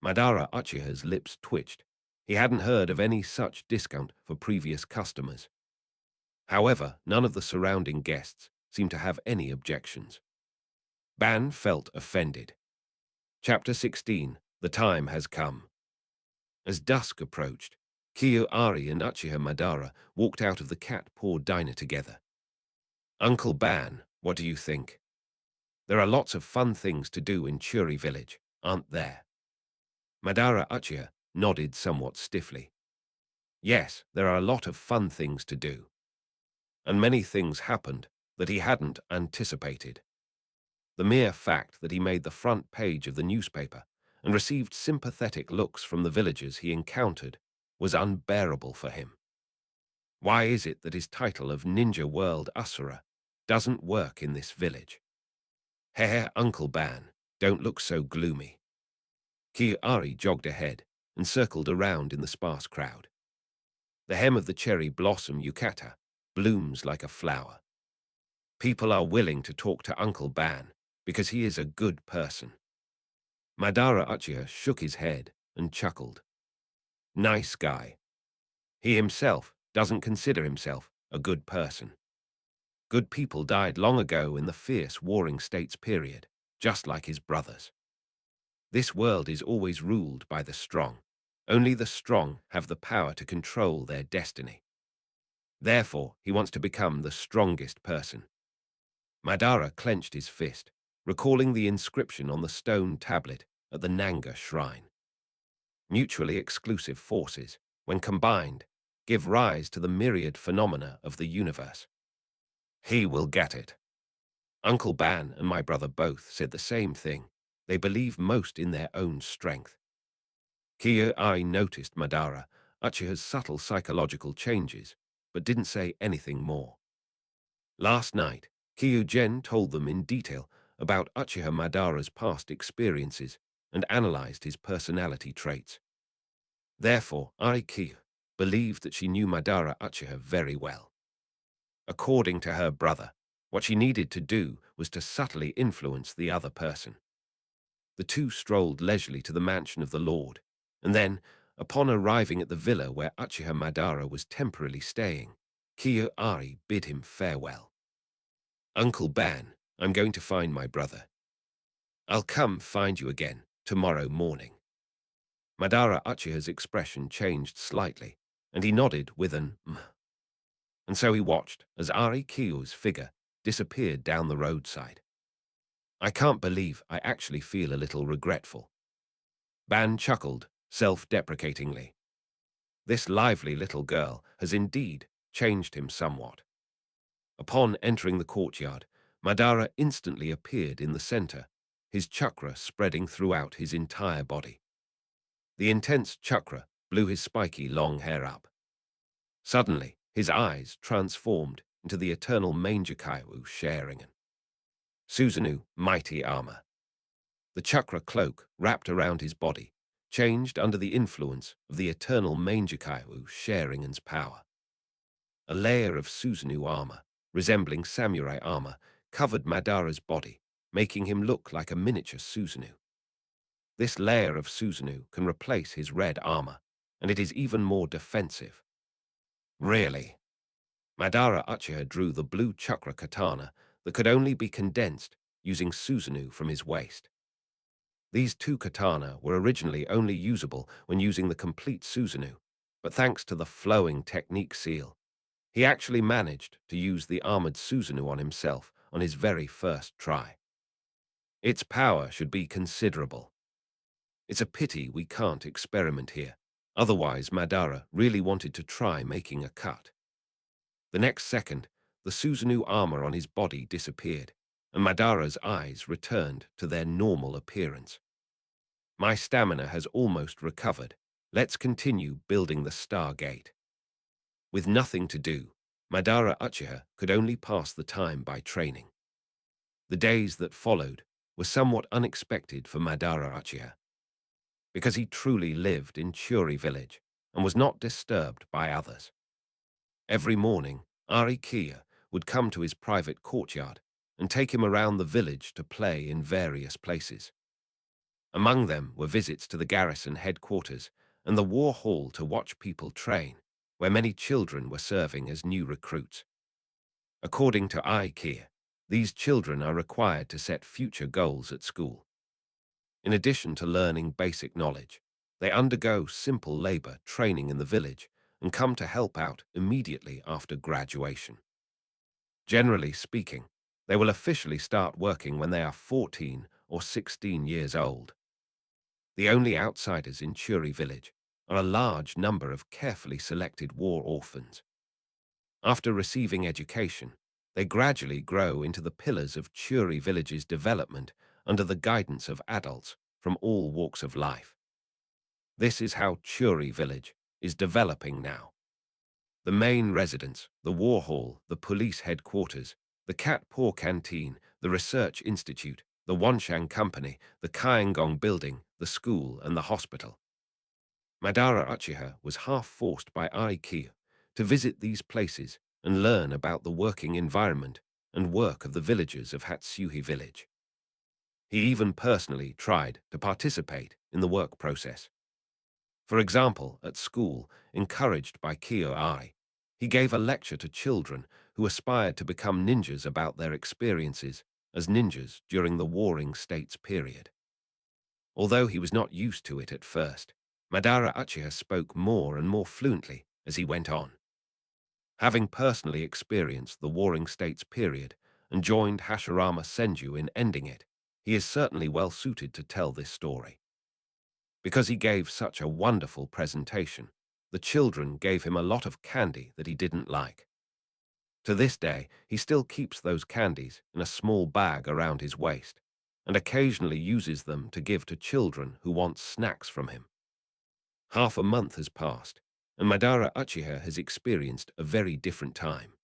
Madara Uchiha's lips twitched. He hadn't heard of any such discount for previous customers. However, none of the surrounding guests seemed to have any objections. Ban felt offended. Chapter 16. The time has come. As dusk approached, Kyu-ari and Uchiha Madara walked out of the cat-paw diner together. Uncle Ban, what do you think? There are lots of fun things to do in Churi village, aren't there? Madara Uchiha nodded somewhat stiffly. Yes, there are a lot of fun things to do. And many things happened that he hadn't anticipated. The mere fact that he made the front page of the newspaper and received sympathetic looks from the villagers he encountered was unbearable for him. Why is it that his title of Ninja World Asura doesn't work in this village? Heh, Uncle Ban, don't look so gloomy. Kyu-ari jogged ahead and circled around in the sparse crowd. The hem of the cherry blossom yukata blooms like a flower. People are willing to talk to Uncle Ban because he is a good person. Madara Uchiha shook his head and chuckled. Nice guy. He himself doesn't consider himself a good person. Good people died long ago in the fierce warring states period, just like his brothers. This world is always ruled by the strong. Only the strong have the power to control their destiny. Therefore, he wants to become the strongest person. Madara clenched his fist, recalling the inscription on the stone tablet at the Nanga shrine. Mutually exclusive forces, when combined, give rise to the myriad phenomena of the universe. He will get it. Uncle Ban and my brother both said the same thing. They believe most in their own strength. Kyu-ai noticed Madara Uchiha's subtle psychological changes, but didn't say anything more. Last night, Kyu-gen told them in detail about Uchiha Madara's past experiences and analyzed his personality traits. Therefore, Kyu believed that she knew Madara Uchiha very well. According to her brother, what she needed to do was to subtly influence the other person. The two strolled leisurely to the mansion of the Lord, and then, Upon arriving at the villa where Uchiha Madara was temporarily staying, Kiyoari bid him farewell. "Uncle Ban, I'm going to find my brother. I'll come find you again tomorrow morning." Madara Uchiha's expression changed slightly, and he nodded with an and so he watched as Ari Kiyo's figure disappeared down the roadside. "I can't believe I actually feel a little regretful." Ban chuckled self-deprecatingly. This lively little girl has indeed changed him somewhat. Upon entering the courtyard, Madara instantly appeared in the center, his chakra spreading throughout his entire body. The intense chakra blew his spiky long hair up. Suddenly, his eyes transformed into the eternal Mangekaiwu Sharingan. Susanoo, mighty armor. The chakra cloak wrapped around his body changed under the influence of the eternal Mangekaiwu Sharingan's power. A layer of Susanoo armor, resembling samurai armor, covered Madara's body, making him look like a miniature Susanoo. This layer of Susanoo can replace his red armor, and it is even more defensive. Really? Madara Uchiha drew the blue chakra katana that could only be condensed using Susanoo from his waist. These two katana were originally only usable when using the complete Susanoo, but thanks to the flowing technique seal, he actually managed to use the armored Susanoo on himself on his very first try. Its power should be considerable. It's a pity we can't experiment here. Otherwise, Madara really wanted to try making a cut. The next second, the Susanoo armor on his body disappeared, and Madara's eyes returned to their normal appearance. "My stamina has almost recovered. Let's continue building the Stargate." With nothing to do, Madara Uchiha could only pass the time by training. The days that followed were somewhat unexpected for Madara Uchiha, because he truly lived in Churi village and was not disturbed by others. Every morning, Ari Kiya would come to his private courtyard and take him around the village to play in various places. Among them were visits to the garrison headquarters and the war hall to watch people train, where many children were serving as new recruits. According to IKEA, these children are required to set future goals at school. In addition to learning basic knowledge, they undergo simple labor training in the village and come to help out immediately after graduation. Generally speaking, they will officially start working when they are 14 or 16 years old. The only outsiders in Churi village are a large number of carefully selected war orphans. After receiving education, they gradually grow into the pillars of Churi village's development under the guidance of adults from all walks of life. This is how Churi village is developing now. The main residence, the war hall, the police headquarters, the Cat Paw canteen, the research institute, the Wanshang company, the Kaingong building, the school, and the hospital. Madara Uchiha was half forced by Aikido to visit these places and learn about the working environment and work of the villagers of Hatsuhi village. He even personally tried to participate in the work process. For example, at school, encouraged by Kyo-ai, he gave a lecture to children who aspired to become ninjas about their experiences as ninjas during the Warring States period. Although he was not used to it at first, Madara Uchiha spoke more and more fluently as he went on. Having personally experienced the Warring States period and joined Hashirama Senju in ending it, he is certainly well suited to tell this story. Because he gave such a wonderful presentation, the children gave him a lot of candy that he didn't like. To this day, he still keeps those candies in a small bag around his waist, and occasionally uses them to give to children who want snacks from him. Half a month has passed, and Madara Uchiha has experienced a very different time.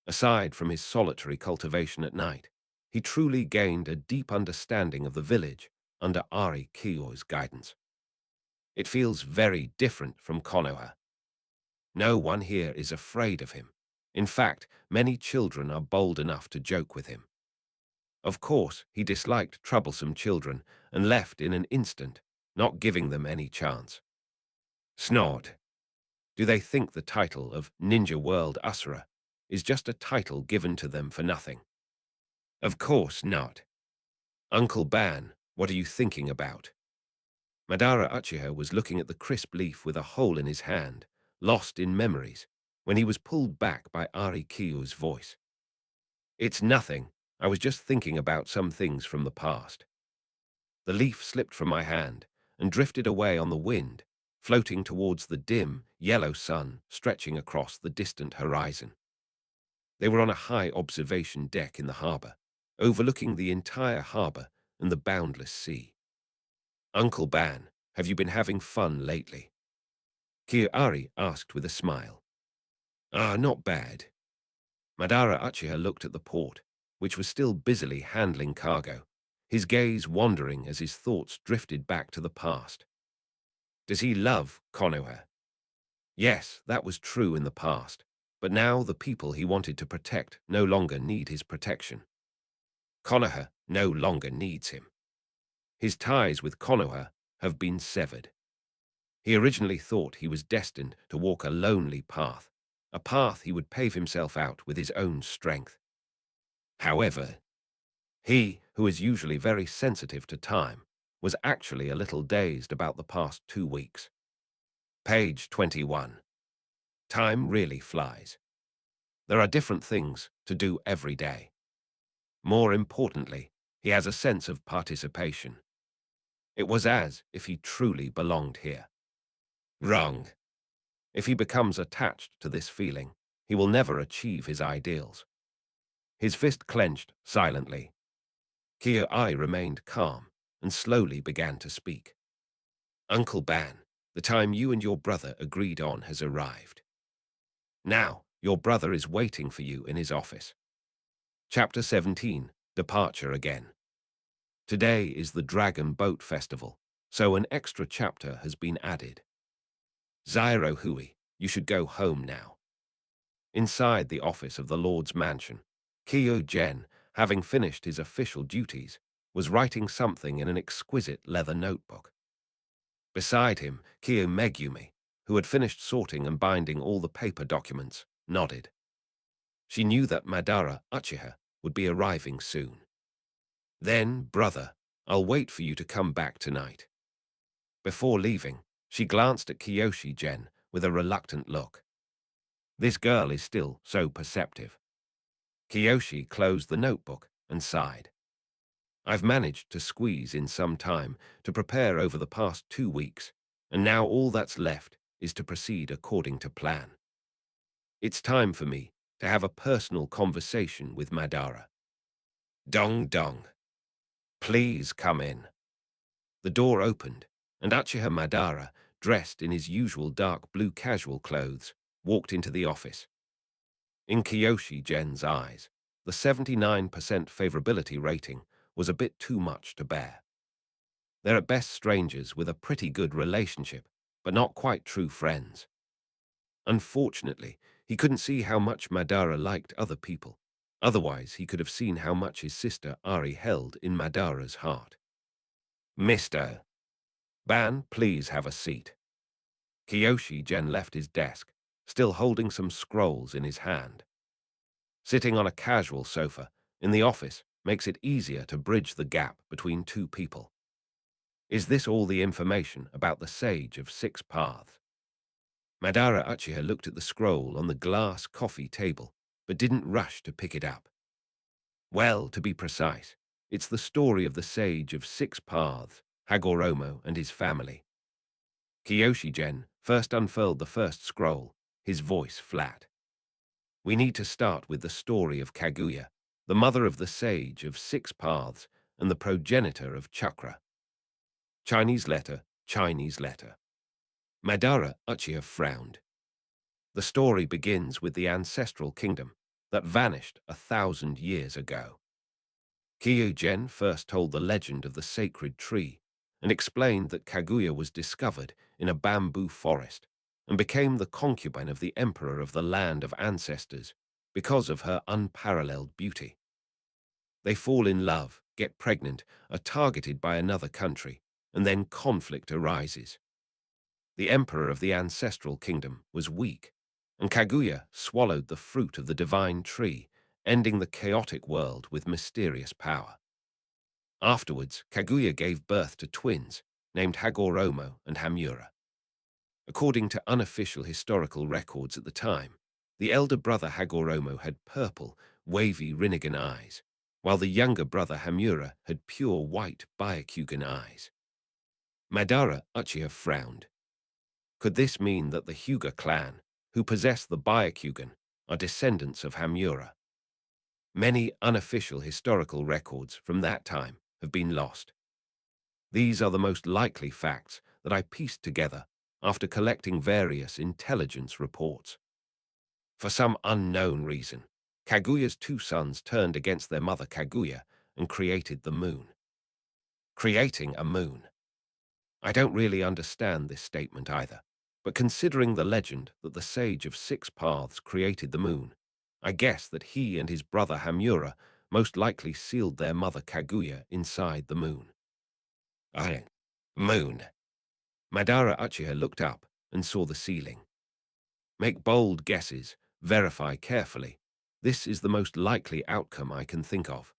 Aside from his solitary cultivation at night, he truly gained a deep understanding of the village under Ari Kiyo's guidance. It feels very different from Konoha. No one here is afraid of him. In fact, many children are bold enough to joke with him. Of course, he disliked troublesome children and left in an instant, not giving them any chance. Snort. Do they think the title of Ninja World Asura is just a title given to them for nothing? Of course not. Uncle Ban, what are you thinking about? Madara Uchiha was looking at the crisp leaf with a hole in his hand, lost in memories, when he was pulled back by Ari Kiyu's voice. It's nothing. I was just thinking about some things from the past. The leaf slipped from my hand and drifted away on the wind, floating towards the dim, yellow sun stretching across the distant horizon. They were on a high observation deck in the harbor, overlooking the entire harbor and the boundless sea. Uncle Ban, have you been having fun lately? Kiari asked with a smile. Ah, not bad. Madara Uchiha looked at the port, which was still busily handling cargo, his gaze wandering as his thoughts drifted back to the past. Does he love Konoha? Yes, that was true in the past, but now the people he wanted to protect no longer need his protection. Konoha no longer needs him. His ties with Konoha have been severed. He originally thought he was destined to walk a lonely path, a path he would pave himself out with his own strength. However, he, who is usually very sensitive to time, was actually a little dazed about the past 2 weeks. Page 21. Time really flies. There are different things to do every day. More importantly, he has a sense of participation. It was as if he truly belonged here. Wrong. If he becomes attached to this feeling, he will never achieve his ideals. His fist clenched silently. Kiai remained calm and slowly began to speak. Uncle Ban, the time you and your brother agreed on has arrived. Now, your brother is waiting for you in his office. Chapter 17, Departure Again. Today is the Dragon Boat Festival, so an extra chapter has been added. Zyro Hui, you should go home now. Inside the office of the Lord's mansion, Kyo Gen, having finished his official duties, was writing something in an exquisite leather notebook. Beside him, Kyo Megumi, who had finished sorting and binding all the paper documents, nodded. She knew that Madara Uchiha would be arriving soon. Then, brother, I'll wait for you to come back tonight. Before leaving, she glanced at Kiyoshi Gen with a reluctant look. This girl is still so perceptive. Kiyoshi closed the notebook and sighed. I've managed to squeeze in some time to prepare over the past 2 weeks, and now all that's left is to proceed according to plan. It's time for me to have a personal conversation with Madara. Dong dong. Please come in. The door opened, and Uchiha Madara, dressed in his usual dark blue casual clothes, walked into the office. In Kiyoshi Gen's eyes, the 79% favorability rating was a bit too much to bear. They're at best strangers with a pretty good relationship, but not quite true friends. Unfortunately, he couldn't see how much Madara liked other people. Otherwise, he could have seen how much his sister Ari held in Madara's heart. Mr. Ban, please have a seat. Kiyoshi Gen left his desk, still holding some scrolls in his hand. Sitting on a casual sofa in the office makes it easier to bridge the gap between two people. Is this all the information about the Sage of Six Paths? Madara Uchiha looked at the scroll on the glass coffee table, but didn't rush to pick it up. Well, to be precise, it's the story of the Sage of Six Paths, Hagoromo and his family. Kiyoshi Gen first unfurled the first scroll, his voice flat. We need to start with the story of Kaguya, the mother of the Sage of Six Paths and the progenitor of Chakra. Chinese letter, Chinese letter. Madara Uchiha frowned. The story begins with the ancestral kingdom that vanished 1,000 years ago. Kyugen first told the legend of the sacred tree and explained that Kaguya was discovered in a bamboo forest and became the concubine of the emperor of the land of ancestors because of her unparalleled beauty. They fall in love, get pregnant, are targeted by another country, and then conflict arises. The emperor of the ancestral kingdom was weak, and Kaguya swallowed the fruit of the divine tree, ending the chaotic world with mysterious power. Afterwards, Kaguya gave birth to twins named Hagoromo and Hamura. According to unofficial historical records at the time, the elder brother Hagoromo had purple, wavy Rinnegan eyes, while the younger brother Hamura had pure white Byakugan eyes. Madara Uchiha frowned. Could this mean that the Hyuga clan, who possess the Byakugan, are descendants of Hamura? Many unofficial historical records from that time have been lost. These are the most likely facts that I pieced together after collecting various intelligence reports. For some unknown reason, Kaguya's two sons turned against their mother Kaguya and created the moon. Creating a moon. I don't really understand this statement either, but considering the legend that the Sage of Six Paths created the moon, I guess that he and his brother Hamura most likely sealed their mother Kaguya inside the moon. Moon. Madara Uchiha looked up and saw the ceiling. Make bold guesses, verify carefully. This is the most likely outcome I can think of.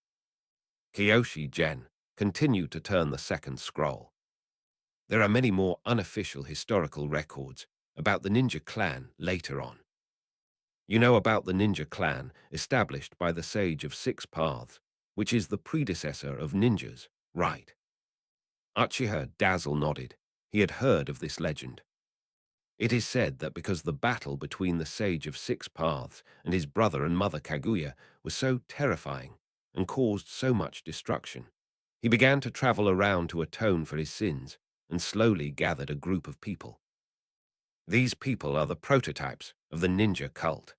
Kyoshi Gen continued to turn the second scroll. There are many more unofficial historical records about the ninja clan later on. You know about the ninja clan established by the Sage of Six Paths, which is the predecessor of ninjas, right? Uchiha Dazzle nodded. He had heard of this legend. It is said that because the battle between the Sage of Six Paths and his brother and mother Kaguya was so terrifying and caused so much destruction, he began to travel around to atone for his sins and slowly gathered a group of people. These people are the prototypes of the ninja cult.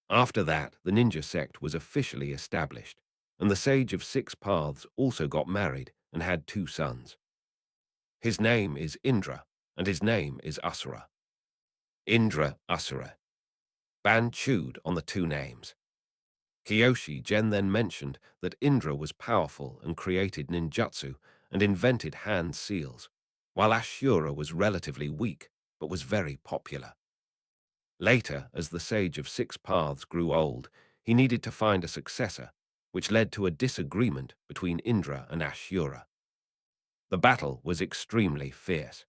After that, the ninja sect was officially established, and the Sage of Six Paths also got married and had two sons. His name is Indra, and his name is Asura. Indra Asura. Ban chewed on the two names. Kyoshi Gen then mentioned that Indra was powerful and created ninjutsu and invented hand seals, while Ashura was relatively weak but was very popular. Later, as the Sage of Six Paths grew old, he needed to find a successor, which led to a disagreement between Indra and Ashura. The battle was extremely fierce.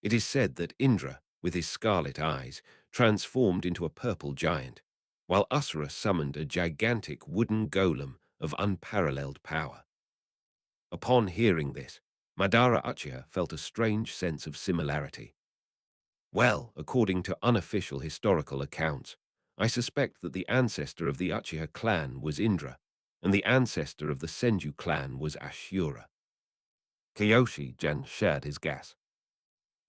It is said that Indra, with his scarlet eyes, transformed into a purple giant, while Asura summoned a gigantic wooden golem of unparalleled power. Upon hearing this, Madara Uchiha felt a strange sense of similarity. Well, according to unofficial historical accounts, I suspect that the ancestor of the Uchiha clan was Indra, and the ancestor of the Senju clan was Ashura. Kyoshi Gen shared his guess.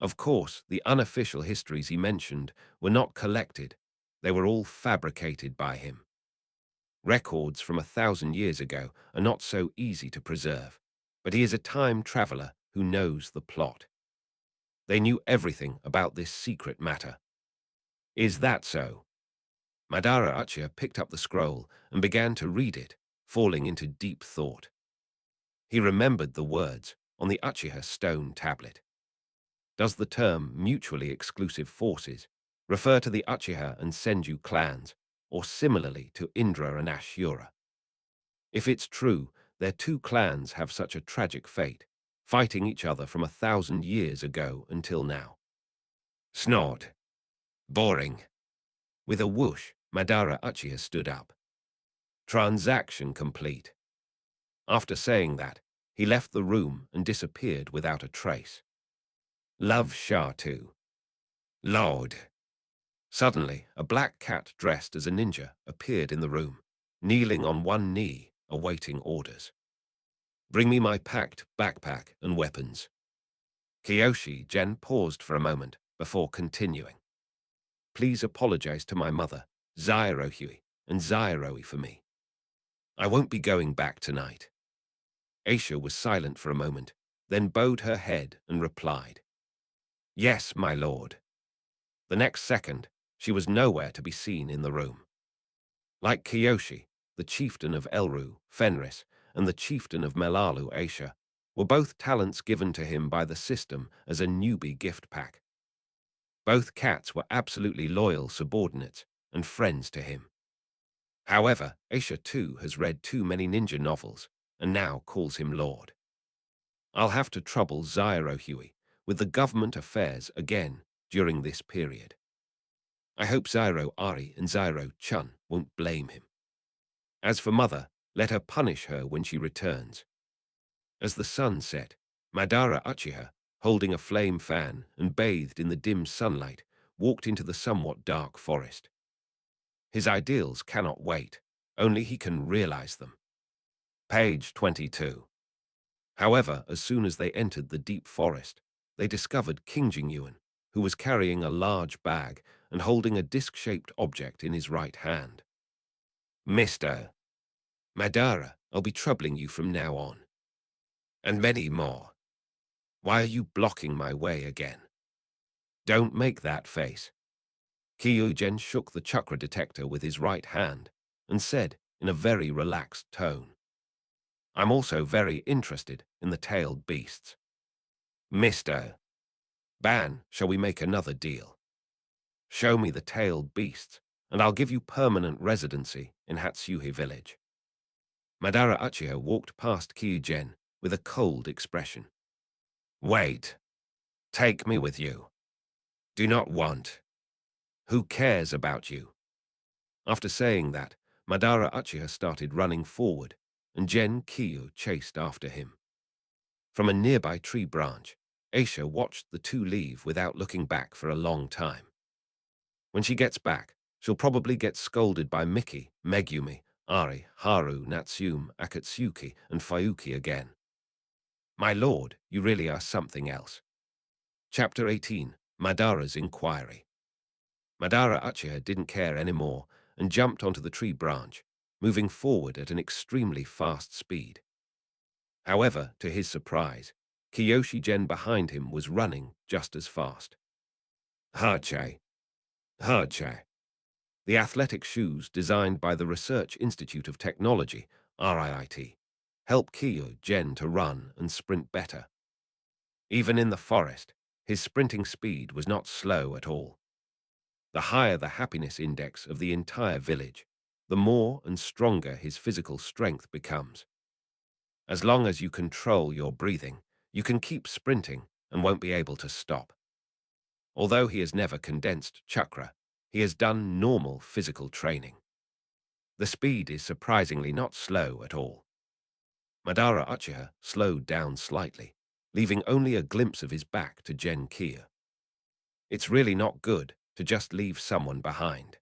Of course, the unofficial histories he mentioned were not collected. They were all fabricated by him. Records from 1,000 years ago are not so easy to preserve, but he is a time traveler who knows the plot. They knew everything about this secret matter. Is that so? Madara Uchiha picked up the scroll and began to read it, falling into deep thought. He remembered the words on the Uchiha stone tablet. Does the term mutually exclusive forces refer to the Uchiha and Senju clans, or similarly to Indra and Ashura? If it's true, their two clans have such a tragic fate, fighting each other from 1,000 years ago until now. Snort. Boring. With a whoosh, Madara Uchiha stood up. Transaction complete. After saying that, he left the room and disappeared without a trace. Love Shah too. Lord. Suddenly, a black cat dressed as a ninja appeared in the room, kneeling on one knee, awaiting orders. Bring me my packed backpack and weapons. Kyoshi Gen paused for a moment before continuing. Please apologize to my mother, Zairohui, and Zairoi for me. I won't be going back tonight. Aisha was silent for a moment, then bowed her head and replied, Yes, my lord. The next second, she was nowhere to be seen in the room. Like Kyoshi, the chieftain of Elru, Fenris, and the chieftain of Melalu, Aisha, were both talents given to him by the system as a newbie gift pack. Both cats were absolutely loyal subordinates and friends to him. However, Aisha too has read too many ninja novels and now calls him Lord. I'll have to trouble Zyro Huey with the government affairs again during this period. I hope Zyro Ari and Zyro Chun won't blame him. As for Mother, let her punish her when she returns. As the sun set, Madara Uchiha, holding a flame fan and bathed in the dim sunlight, walked into the somewhat dark forest. His ideals cannot wait, only he can realize them. Page 22. However, as soon as they entered the deep forest, they discovered King Jingyuan, who was carrying a large bag and holding a disc-shaped object in his right hand. Mr. Madara, I'll be troubling you from now on. And many more. Why are you blocking my way again? Don't make that face. Kyugen shook the chakra detector with his right hand and said in a very relaxed tone, I'm also very interested in the tailed beasts. Mr. Ban, shall we make another deal? Show me the tailed beasts, and I'll give you permanent residency in Hatsuhi village. Madara Uchiha walked past Kyugen with a cold expression. Wait. Take me with you. Do not want. Who cares about you? After saying that, Madara Uchiha started running forward, and Gen Kyu chased after him. From a nearby tree branch, Aisha watched the two leave without looking back for a long time. When she gets back, she'll probably get scolded by Miki, Megumi, Ari, Haru, Natsume, Akatsuki, and Fayuki again. My lord, you really are something else. Chapter 18, Madara's Inquiry. Madara Uchiha didn't care anymore and jumped onto the tree branch, moving forward at an extremely fast speed. However, to his surprise, Kiyoshi Gen behind him was running just as fast. Hache. Hache. The athletic shoes designed by the Research Institute of Technology, RIIT, help Kiyo Gen to run and sprint better. Even in the forest, his sprinting speed was not slow at all. The higher the happiness index of the entire village, the more and stronger his physical strength becomes. As long as you control your breathing, you can keep sprinting and won't be able to stop. Although he has never condensed chakra, he has done normal physical training. The speed is surprisingly not slow at all. Madara Uchiha slowed down slightly, leaving only a glimpse of his back to Gen Kia. It's really not good to just leave someone behind.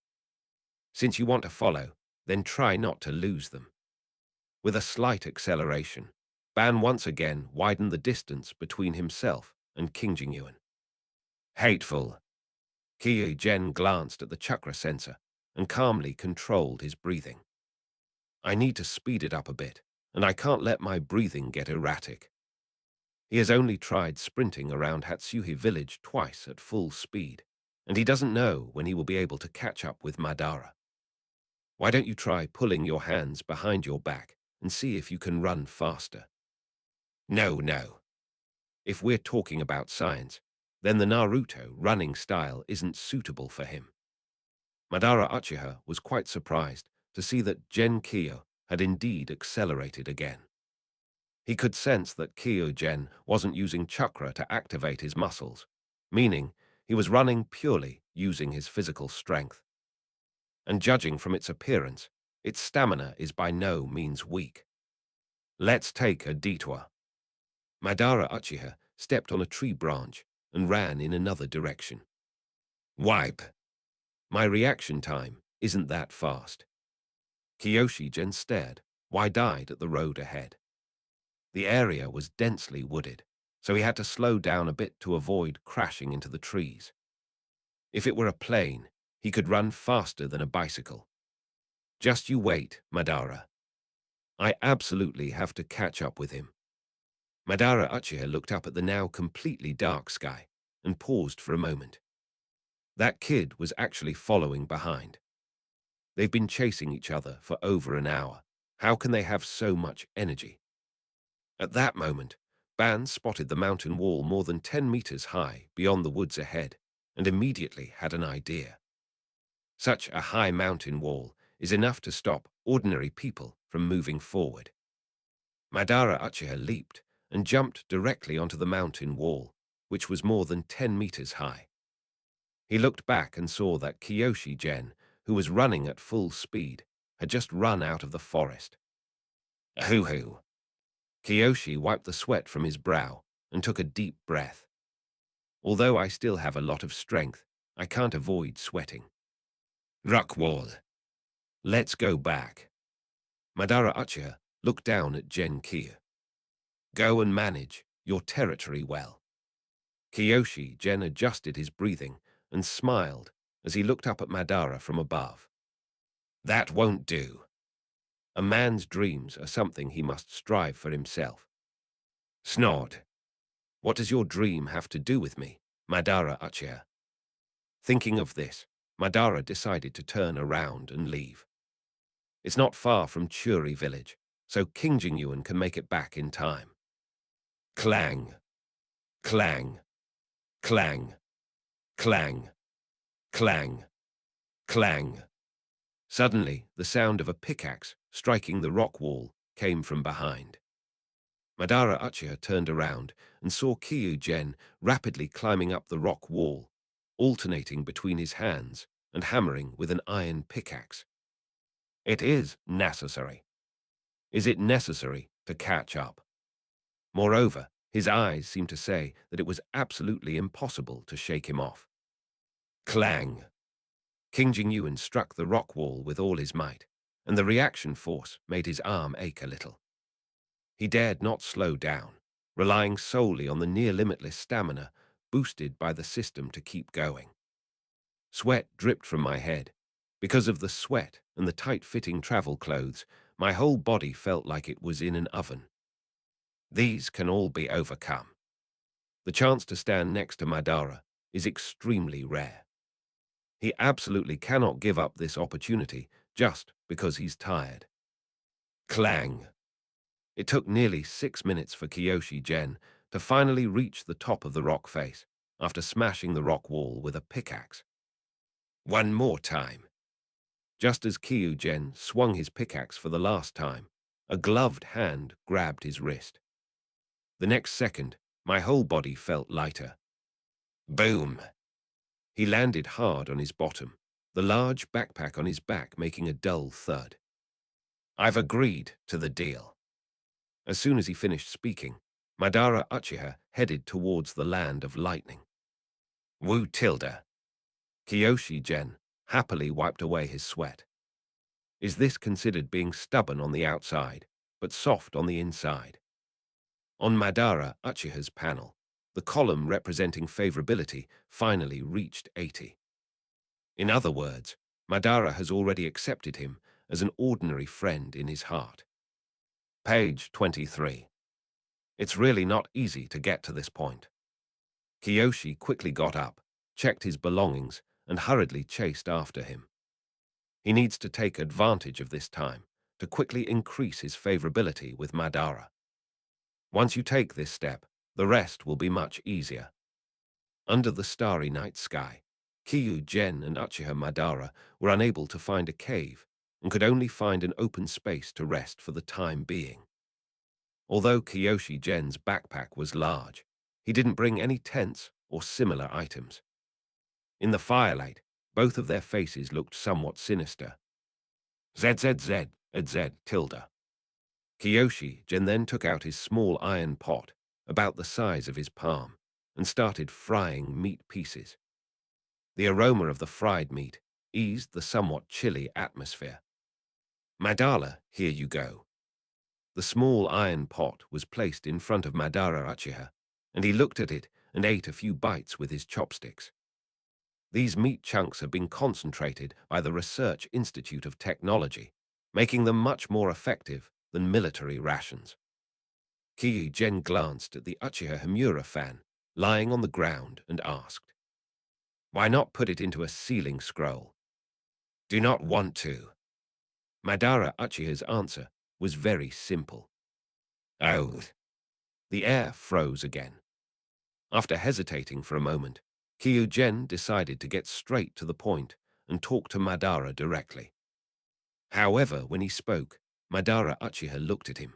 Since you want to follow, then try not to lose them. With a slight acceleration, Ban once again widened the distance between himself and King Jingyuan. Hateful. Kyu Gen glanced at the chakra sensor and calmly controlled his breathing. I need to speed it up a bit, and I can't let my breathing get erratic. He has only tried sprinting around Hatsuhi village twice at full speed, and he doesn't know when he will be able to catch up with Madara. Why don't you try pulling your hands behind your back and see if you can run faster? No. If we're talking about science, then the Naruto running style isn't suitable for him. Madara Uchiha was quite surprised to see that Gen Kyo had indeed accelerated again. He could sense that Kyo Gen wasn't using chakra to activate his muscles, meaning he was running purely using his physical strength. And judging from its appearance, its stamina is by no means weak. Let's take a detour. Madara Uchiha stepped on a tree branch and ran in another direction. Wipe. My reaction time isn't that fast. Kiyoshi Gen stared, wide-eyed at the road ahead. The area was densely wooded, so he had to slow down a bit to avoid crashing into the trees. If it were a plane, he could run faster than a bicycle. Just you wait, Madara. I absolutely have to catch up with him. Madara Uchiha looked up at the now completely dark sky and paused for a moment. That kid was actually following behind. They've been chasing each other for over an hour. How can they have so much energy? At that moment, Ban spotted the mountain wall more than 10 meters high beyond the woods ahead and immediately had an idea. Such a high mountain wall is enough to stop ordinary people from moving forward. Madara Uchiha leaped and jumped directly onto the mountain wall, which was more than 10 meters high. He looked back and saw that Kyoshi Gen, who was running at full speed, had just run out of the forest. Hoo-hoo! Kyoshi wiped the sweat from his brow and took a deep breath. Although I still have a lot of strength, I can't avoid sweating. Rock wall. Let's go back. Madara Uchiha looked down at Gen Kyu. Go and manage your territory well. Kyoshi Gen adjusted his breathing and smiled as he looked up at Madara from above. That won't do. A man's dreams are something he must strive for himself. Snort. What does your dream have to do with me, Madara Uchiha? Thinking of this, Madara decided to turn around and leave. It's not far from Churi village, so King Jingyuan can make it back in time. Clang, clang, clang, clang, clang, clang. Suddenly, the sound of a pickaxe striking the rock wall came from behind. Madara Uchiha turned around and saw Kyu Gen rapidly climbing up the rock wall, alternating between his hands and hammering with an iron pickaxe. It is necessary. Is it necessary to catch up? Moreover, his eyes seemed to say that it was absolutely impossible to shake him off. Clang! King Jingyuan struck the rock wall with all his might, and the reaction force made his arm ache a little. He dared not slow down, relying solely on the near-limitless stamina boosted by the system to keep going. Sweat dripped from my head. Because of the sweat and the tight-fitting travel clothes, my whole body felt like it was in an oven. These can all be overcome. The chance to stand next to Madara is extremely rare. He absolutely cannot give up this opportunity just because he's tired. Clang! It took nearly 6 minutes for Kyoshi Gen to finally reach the top of the rock face after smashing the rock wall with a pickaxe. One more time. Just as Kyu Gen swung his pickaxe for the last time, a gloved hand grabbed his wrist. The next second, my whole body felt lighter. Boom! He landed hard on his bottom, the large backpack on his back making a dull thud. I've agreed to the deal. As soon as he finished speaking, Madara Uchiha headed towards the land of lightning. Wu Tilda. Kyoshi Gen happily wiped away his sweat. Is this considered being stubborn on the outside, but soft on the inside? On Madara Uchiha's panel, the column representing favorability finally reached 80. In other words, Madara has already accepted him as an ordinary friend in his heart. Page 23. It's really not easy to get to this point. Kyoshi quickly got up, checked his belongings, and hurriedly chased after him. He needs to take advantage of this time to quickly increase his favorability with Madara. Once you take this step, the rest will be much easier. Under the starry night sky, Kyu Gen and Uchiha Madara were unable to find a cave and could only find an open space to rest for the time being. Although Kyoshi Gen's backpack was large, he didn't bring any tents or similar items. In the firelight, both of their faces looked somewhat sinister. ZZZ, Z tilde. Kyoshi Gen then took out his small iron pot, about the size of his palm, and started frying meat pieces. The aroma of the fried meat eased the somewhat chilly atmosphere. Madara, here you go. The small iron pot was placed in front of Madara Uchiha, and he looked at it and ate a few bites with his chopsticks. These meat chunks have been concentrated by the Research Institute of Technology, making them much more effective than military rations. Kyu Gen glanced at the Uchiha Himura fan lying on the ground and asked, "Why not put it into a sealing scroll?" "Do not want to." Madara Uchiha's answer was very simple. "Oh, The air froze again. After hesitating for a moment, Kyujen decided to get straight to the point and talk to Madara directly. However, when he spoke, Madara Uchiha looked at him.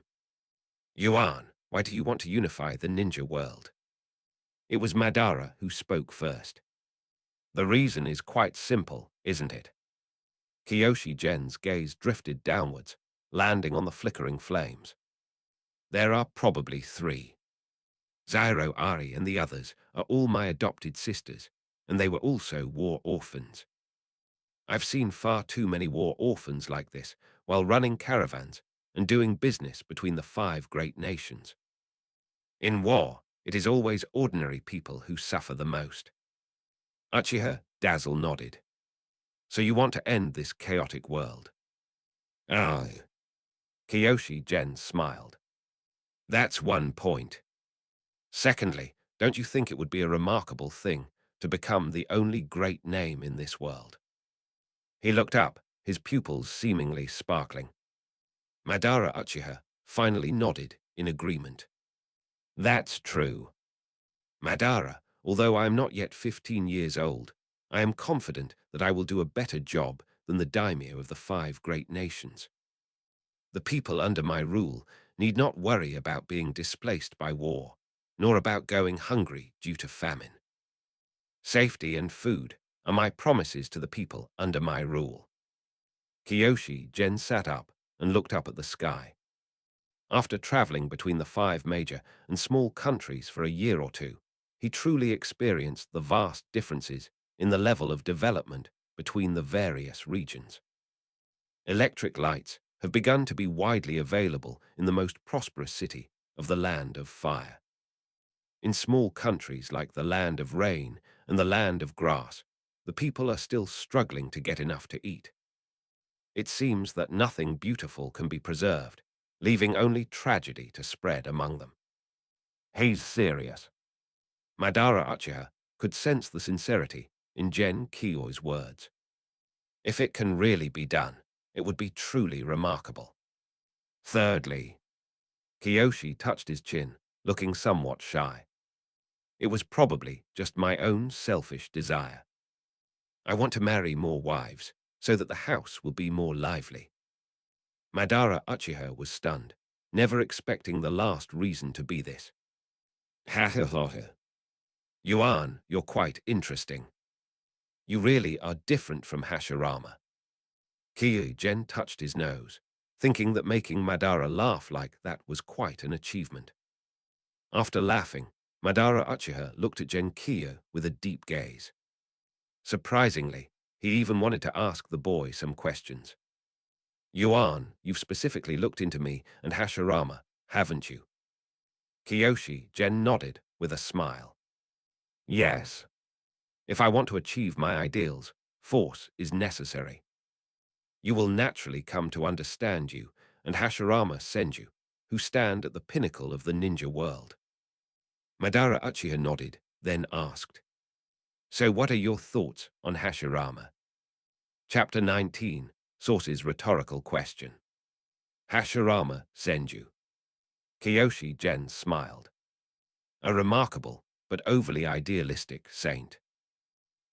Yuan, why do you want to unify the ninja world? It was Madara who spoke first. The reason is quite simple, isn't it? Kyoshi Gen's gaze drifted downwards, landing on the flickering flames. There are probably three. Zairo, Ari, and the others are all my adopted sisters, and they were also war orphans. I've seen far too many war orphans like this while running caravans and doing business between the 5 great nations. In war, it is always ordinary people who suffer the most. Uchiha Dazzle nodded. So you want to end this chaotic world? Aye. Kyoshi Gen smiled. That's one point. Secondly, don't you think it would be a remarkable thing to become the only great name in this world? He looked up, his pupils seemingly sparkling. Madara Uchiha finally nodded in agreement. That's true. Madara, although I am not yet 15 years old, I am confident that I will do a better job than the daimyo of the 5 great nations. The people under my rule need not worry about being displaced by war, nor about going hungry due to famine. Safety and food are my promises to the people under my rule. Kyoshi Gen sat up and looked up at the sky. After traveling between the 5 major and small countries for a year or two, he truly experienced the vast differences in the level of development between the various regions. Electric lights have begun to be widely available in the most prosperous city of the Land of Fire. In small countries like the Land of Rain and the Land of Grass, the people are still struggling to get enough to eat. It seems that nothing beautiful can be preserved, leaving only tragedy to spread among them. He's serious. Madara Uchiha could sense the sincerity in Gen Kyo's words. If it can really be done, it would be truly remarkable. Thirdly, Kyoshi touched his chin, looking somewhat shy. It was probably just my own selfish desire. I want to marry more wives, so that the house will be more lively. Madara Uchiha was stunned, never expecting the last reason to be this. Yuan, you're quite interesting. You really are different from Hashirama. Kyujen touched his nose, thinking that making Madara laugh like that was quite an achievement. After laughing, Madara Uchiha looked at Genkyo with a deep gaze. Surprisingly, he even wanted to ask the boy some questions. Yuan, you've specifically looked into me and Hashirama, haven't you? Kyoshi Gen nodded with a smile. Yes. If I want to achieve my ideals, force is necessary. You will naturally come to understand you and Hashirama Senju, who stand at the pinnacle of the ninja world. Madara Uchiha nodded, then asked, So what are your thoughts on Hashirama? Chapter 19, Source's Rhetorical Question. Hashirama Senju. Kyoshi Gen smiled. A remarkable, but overly idealistic saint.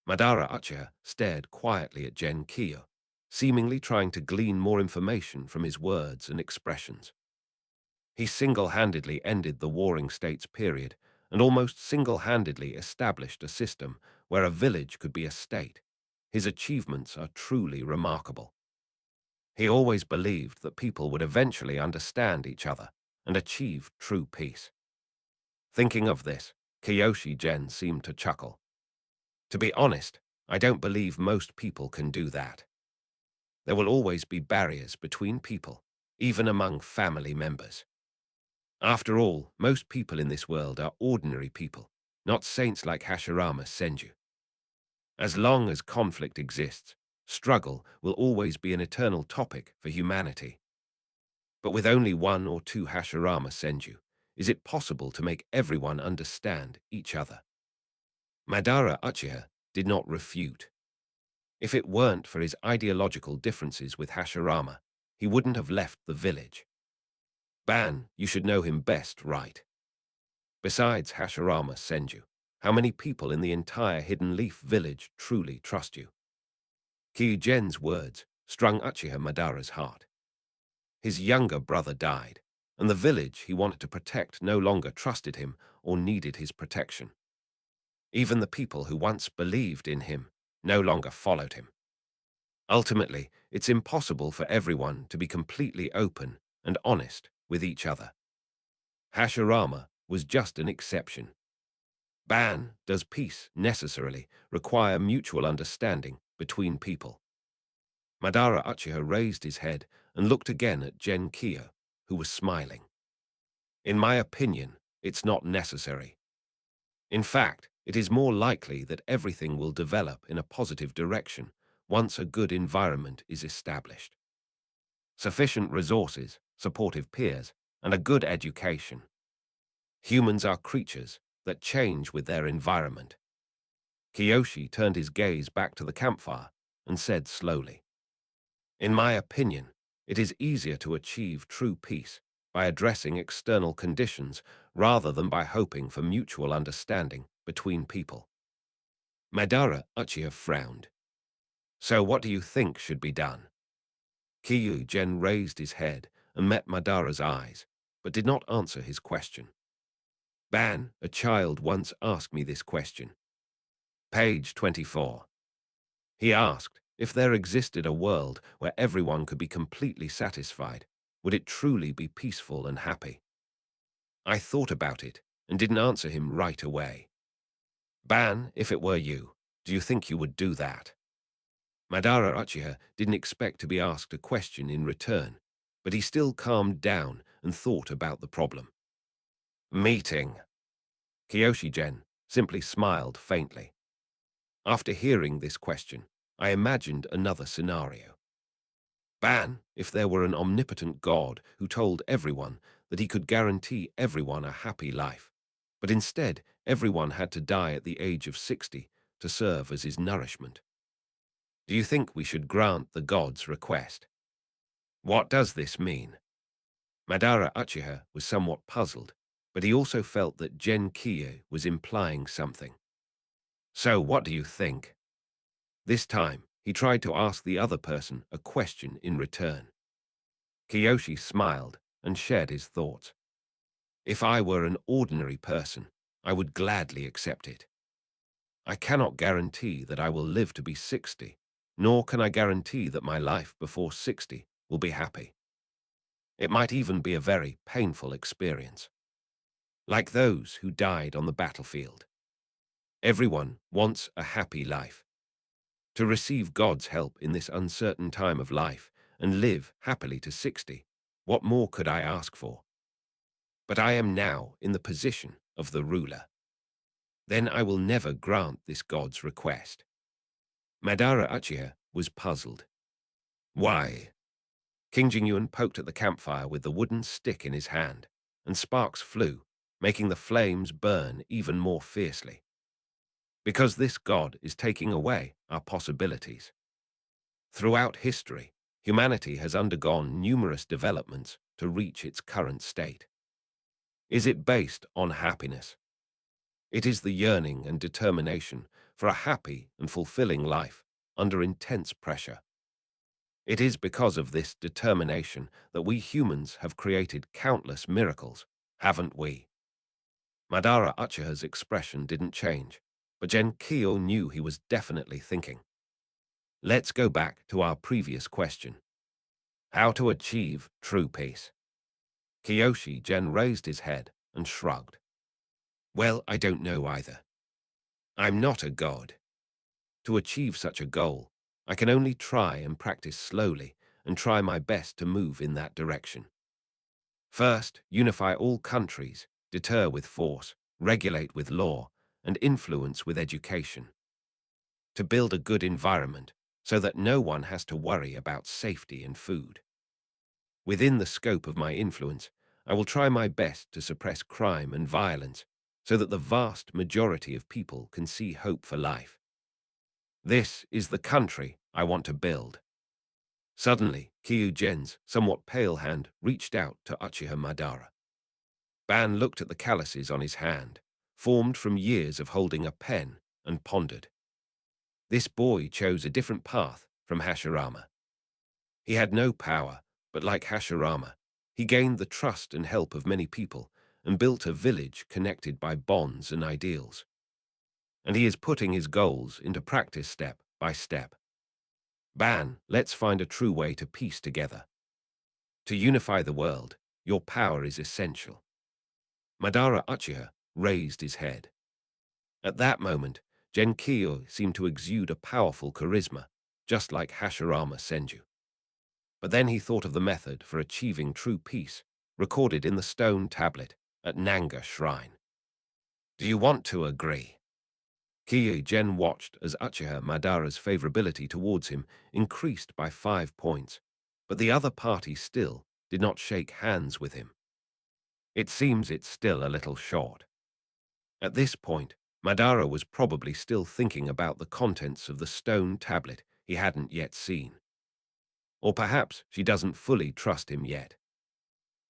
Madara Uchiha stared quietly at Genkyo, seemingly trying to glean more information from his words and expressions. He single-handedly ended the Warring States period and almost single-handedly established a system where a village could be a state. His achievements are truly remarkable. He always believed that people would eventually understand each other and achieve true peace. Thinking of this, Kyoshi Gen seemed to chuckle. To be honest, I don't believe most people can do that. There will always be barriers between people, even among family members. After all, most people in this world are ordinary people, not saints like Hashirama Senju. As long as conflict exists, struggle will always be an eternal topic for humanity. But with only 1 or 2 Hashirama Senju, is it possible to make everyone understand each other? Madara Uchiha did not refute. If it weren't for his ideological differences with Hashirama, he wouldn't have left the village. Ban, you should know him best, right? Besides Hashirama Senju, how many people in the entire Hidden Leaf village truly trust you? Kyujen's words strung Uchiha Madara's heart. His younger brother died, and the village he wanted to protect no longer trusted him or needed his protection. Even the people who once believed in him no longer followed him. Ultimately, it's impossible for everyone to be completely open and honest with each other. Hashirama was just an exception. Ban does peace necessarily require mutual understanding between people. Madara Uchiha raised his head and looked again at Genkyo, who was smiling. In my opinion, it's not necessary. In fact, it is more likely that everything will develop in a positive direction once a good environment is established. Sufficient resources, supportive peers, and a good education. Humans are creatures that change with their environment. Kiyoshi turned his gaze back to the campfire and said slowly, "In my opinion, it is easier to achieve true peace by addressing external conditions rather than by hoping for mutual understanding between people." Madara Uchiha frowned. "So what do you think should be done?" Kyujen raised his head and met Madara's eyes, but did not answer his question. "Ban, a child once asked me this question." Page 24. He asked, if there existed a world where everyone could be completely satisfied, would it truly be peaceful and happy? I thought about it and didn't answer him right away. Ban, if it were you, do you think you would do that? Madara Uchiha didn't expect to be asked a question in return, but he still calmed down and thought about the problem. Meeting. Kiyoshi-gen simply smiled faintly. After hearing this question, I imagined another scenario. Ban, if there were an omnipotent God who told everyone that he could guarantee everyone a happy life, but instead everyone had to die at the age of 60 to serve as his nourishment. Do you think we should grant the God's request? What does this mean? Madara Uchiha was somewhat puzzled, but he also felt that Genkyo was implying something. So what do you think? This time, he tried to ask the other person a question in return. Kiyoshi smiled and shared his thoughts. If I were an ordinary person, I would gladly accept it. I cannot guarantee that I will live to be 60, nor can I guarantee that my life before 60 will be happy. It might even be a very painful experience. Like those who died on the battlefield. Everyone wants a happy life. To receive God's help in this uncertain time of life and live happily to 60, what more could I ask for? But I am now in the position of the ruler. Then I will never grant this God's request. Madara Uchiha was puzzled. Why? King Jingyuan poked at the campfire with the wooden stick in his hand, and sparks flew, making the flames burn even more fiercely. Because this God is taking away our possibilities. Throughout history, humanity has undergone numerous developments to reach its current state. Is it based on happiness? It is the yearning and determination for a happy and fulfilling life under intense pressure. It is because of this determination that we humans have created countless miracles, haven't we? Madara Uchiha's expression didn't change, but Genkyo knew he was definitely thinking. Let's go back to our previous question. How to achieve true peace? Kiyoshi-gen raised his head and shrugged. Well, I don't know either. I'm not a god. To achieve such a goal, I can only try and practice slowly and try my best to move in that direction. First, unify all countries, deter with force, regulate with law, and influence with education. To build a good environment so that no one has to worry about safety and food. Within the scope of my influence, I will try my best to suppress crime and violence so that the vast majority of people can see hope for life. This is the country I want to build. Suddenly, Kyujen's somewhat pale hand reached out to Uchiha Madara. Ban looked at the calluses on his hand, formed from years of holding a pen, and pondered. This boy chose a different path from Hashirama. He had no power, but like Hashirama, he gained the trust and help of many people and built a village connected by bonds and ideals. And he is putting his goals into practice step by step. Ban, let's find a true way to piece together. To unify the world, your power is essential. Madara Uchiha raised his head. At that moment, Genkyo seemed to exude a powerful charisma, just like Hashirama Senju. But then he thought of the method for achieving true peace, recorded in the stone tablet at Nanga Shrine. Do you want to agree? Kyugen watched as Uchiha Madara's favorability towards him increased by 5 points, but the other party still did not shake hands with him. It seems it's still a little short. At this point, Madara was probably still thinking about the contents of the stone tablet he hadn't yet seen. Or perhaps she doesn't fully trust him yet.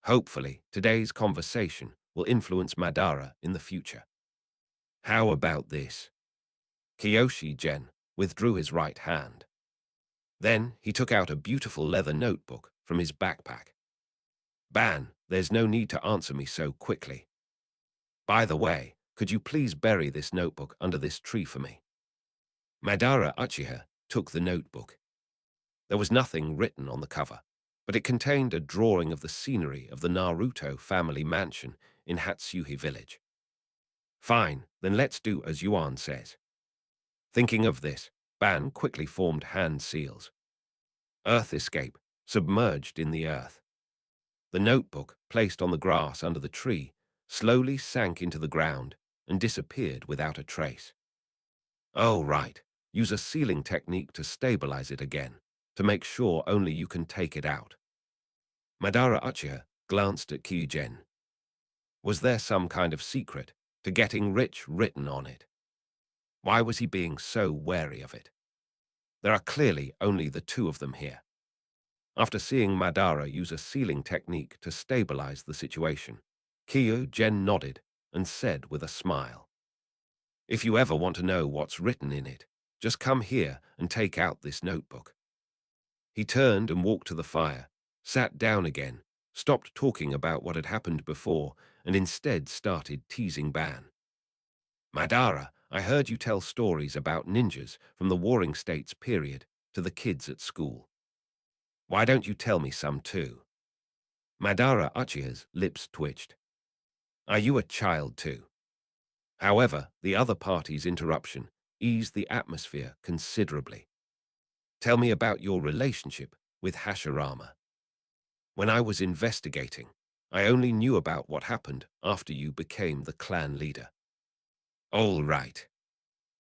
Hopefully, today's conversation will influence Madara in the future. How about this? Kyoshi-gen withdrew his right hand. Then he took out a beautiful leather notebook from his backpack. Ban, there's no need to answer me so quickly. By the way, could you please bury this notebook under this tree for me? Madara Uchiha took the notebook. There was nothing written on the cover, but it contained a drawing of the scenery of the Naruto family mansion in Hatsuhi village. Fine, then let's do as Yuan says. Thinking of this, Ban quickly formed hand seals. Earth escape, submerged in the earth. The notebook, placed on the grass under the tree, slowly sank into the ground and disappeared without a trace. Oh, right. Use a sealing technique to stabilize it again, to make sure only you can take it out. Madara Uchiha glanced at Kyugen. Was there some kind of secret to getting rich written on it? Why was he being so wary of it? There are clearly only the two of them here. After seeing Madara use a sealing technique to stabilize the situation, Kyugen nodded and said with a smile, "If you ever want to know what's written in it, just come here and take out this notebook." He turned and walked to the fire, sat down again, stopped talking about what had happened before, and instead started teasing Ban. "Madara, I heard you tell stories about ninjas from the Warring States period to the kids at school. Why don't you tell me some too?" Madara Uchiha's lips twitched. "Are you a child too?" However, the other party's interruption eased the atmosphere considerably. "Tell me about your relationship with Hashirama. When I was investigating, I only knew about what happened after you became the clan leader." "All right.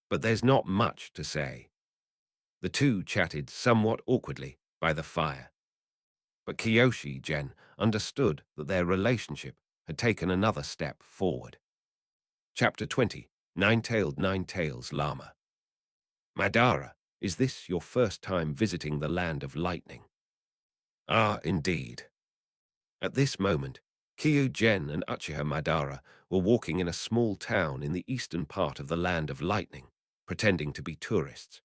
But there's not much to say." The two chatted somewhat awkwardly by the fire. But Kyoshi-gen understood that their relationship had taken another step forward. Chapter 20, Nine-Tailed Llama. Madara, is this your first time visiting the land of lightning? Ah, indeed. At this moment, Kyugen and Uchiha Madara were walking in a small town in the eastern part of the land of lightning, pretending to be tourists.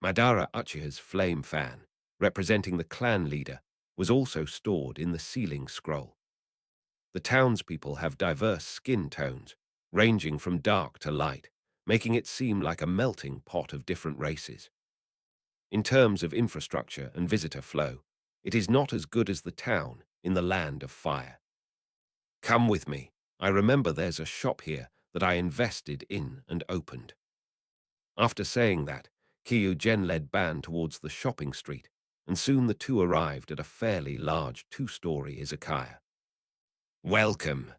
Madara Uchiha's flame fan, representing the clan leader, was also stored in the sealing scroll. The townspeople have diverse skin tones, ranging from dark to light, making it seem like a melting pot of different races. In terms of infrastructure and visitor flow, it is not as good as the town in the land of fire. Come with me. I remember there's a shop here that I invested in and opened. After saying that, Kyugen led Ban towards the shopping street, and soon the two arrived at a fairly large two-story izakaya. Welcome.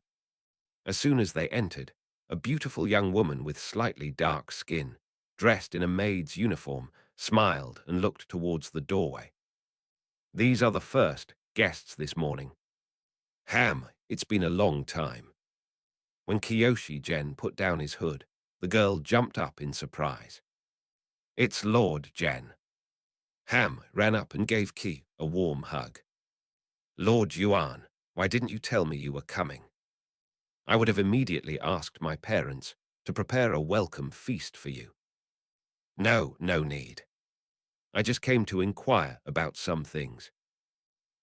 As soon as they entered, a beautiful young woman with slightly dark skin, dressed in a maid's uniform, smiled and looked towards the doorway. These are the first guests this morning. Ham, it's been a long time. When Kyoshi-gen put down his hood, the girl jumped up in surprise. It's Lord Gen. Ham ran up and gave Ki a warm hug. Lord Yuan, why didn't you tell me you were coming? I would have immediately asked my parents to prepare a welcome feast for you. No, no need. I just came to inquire about some things.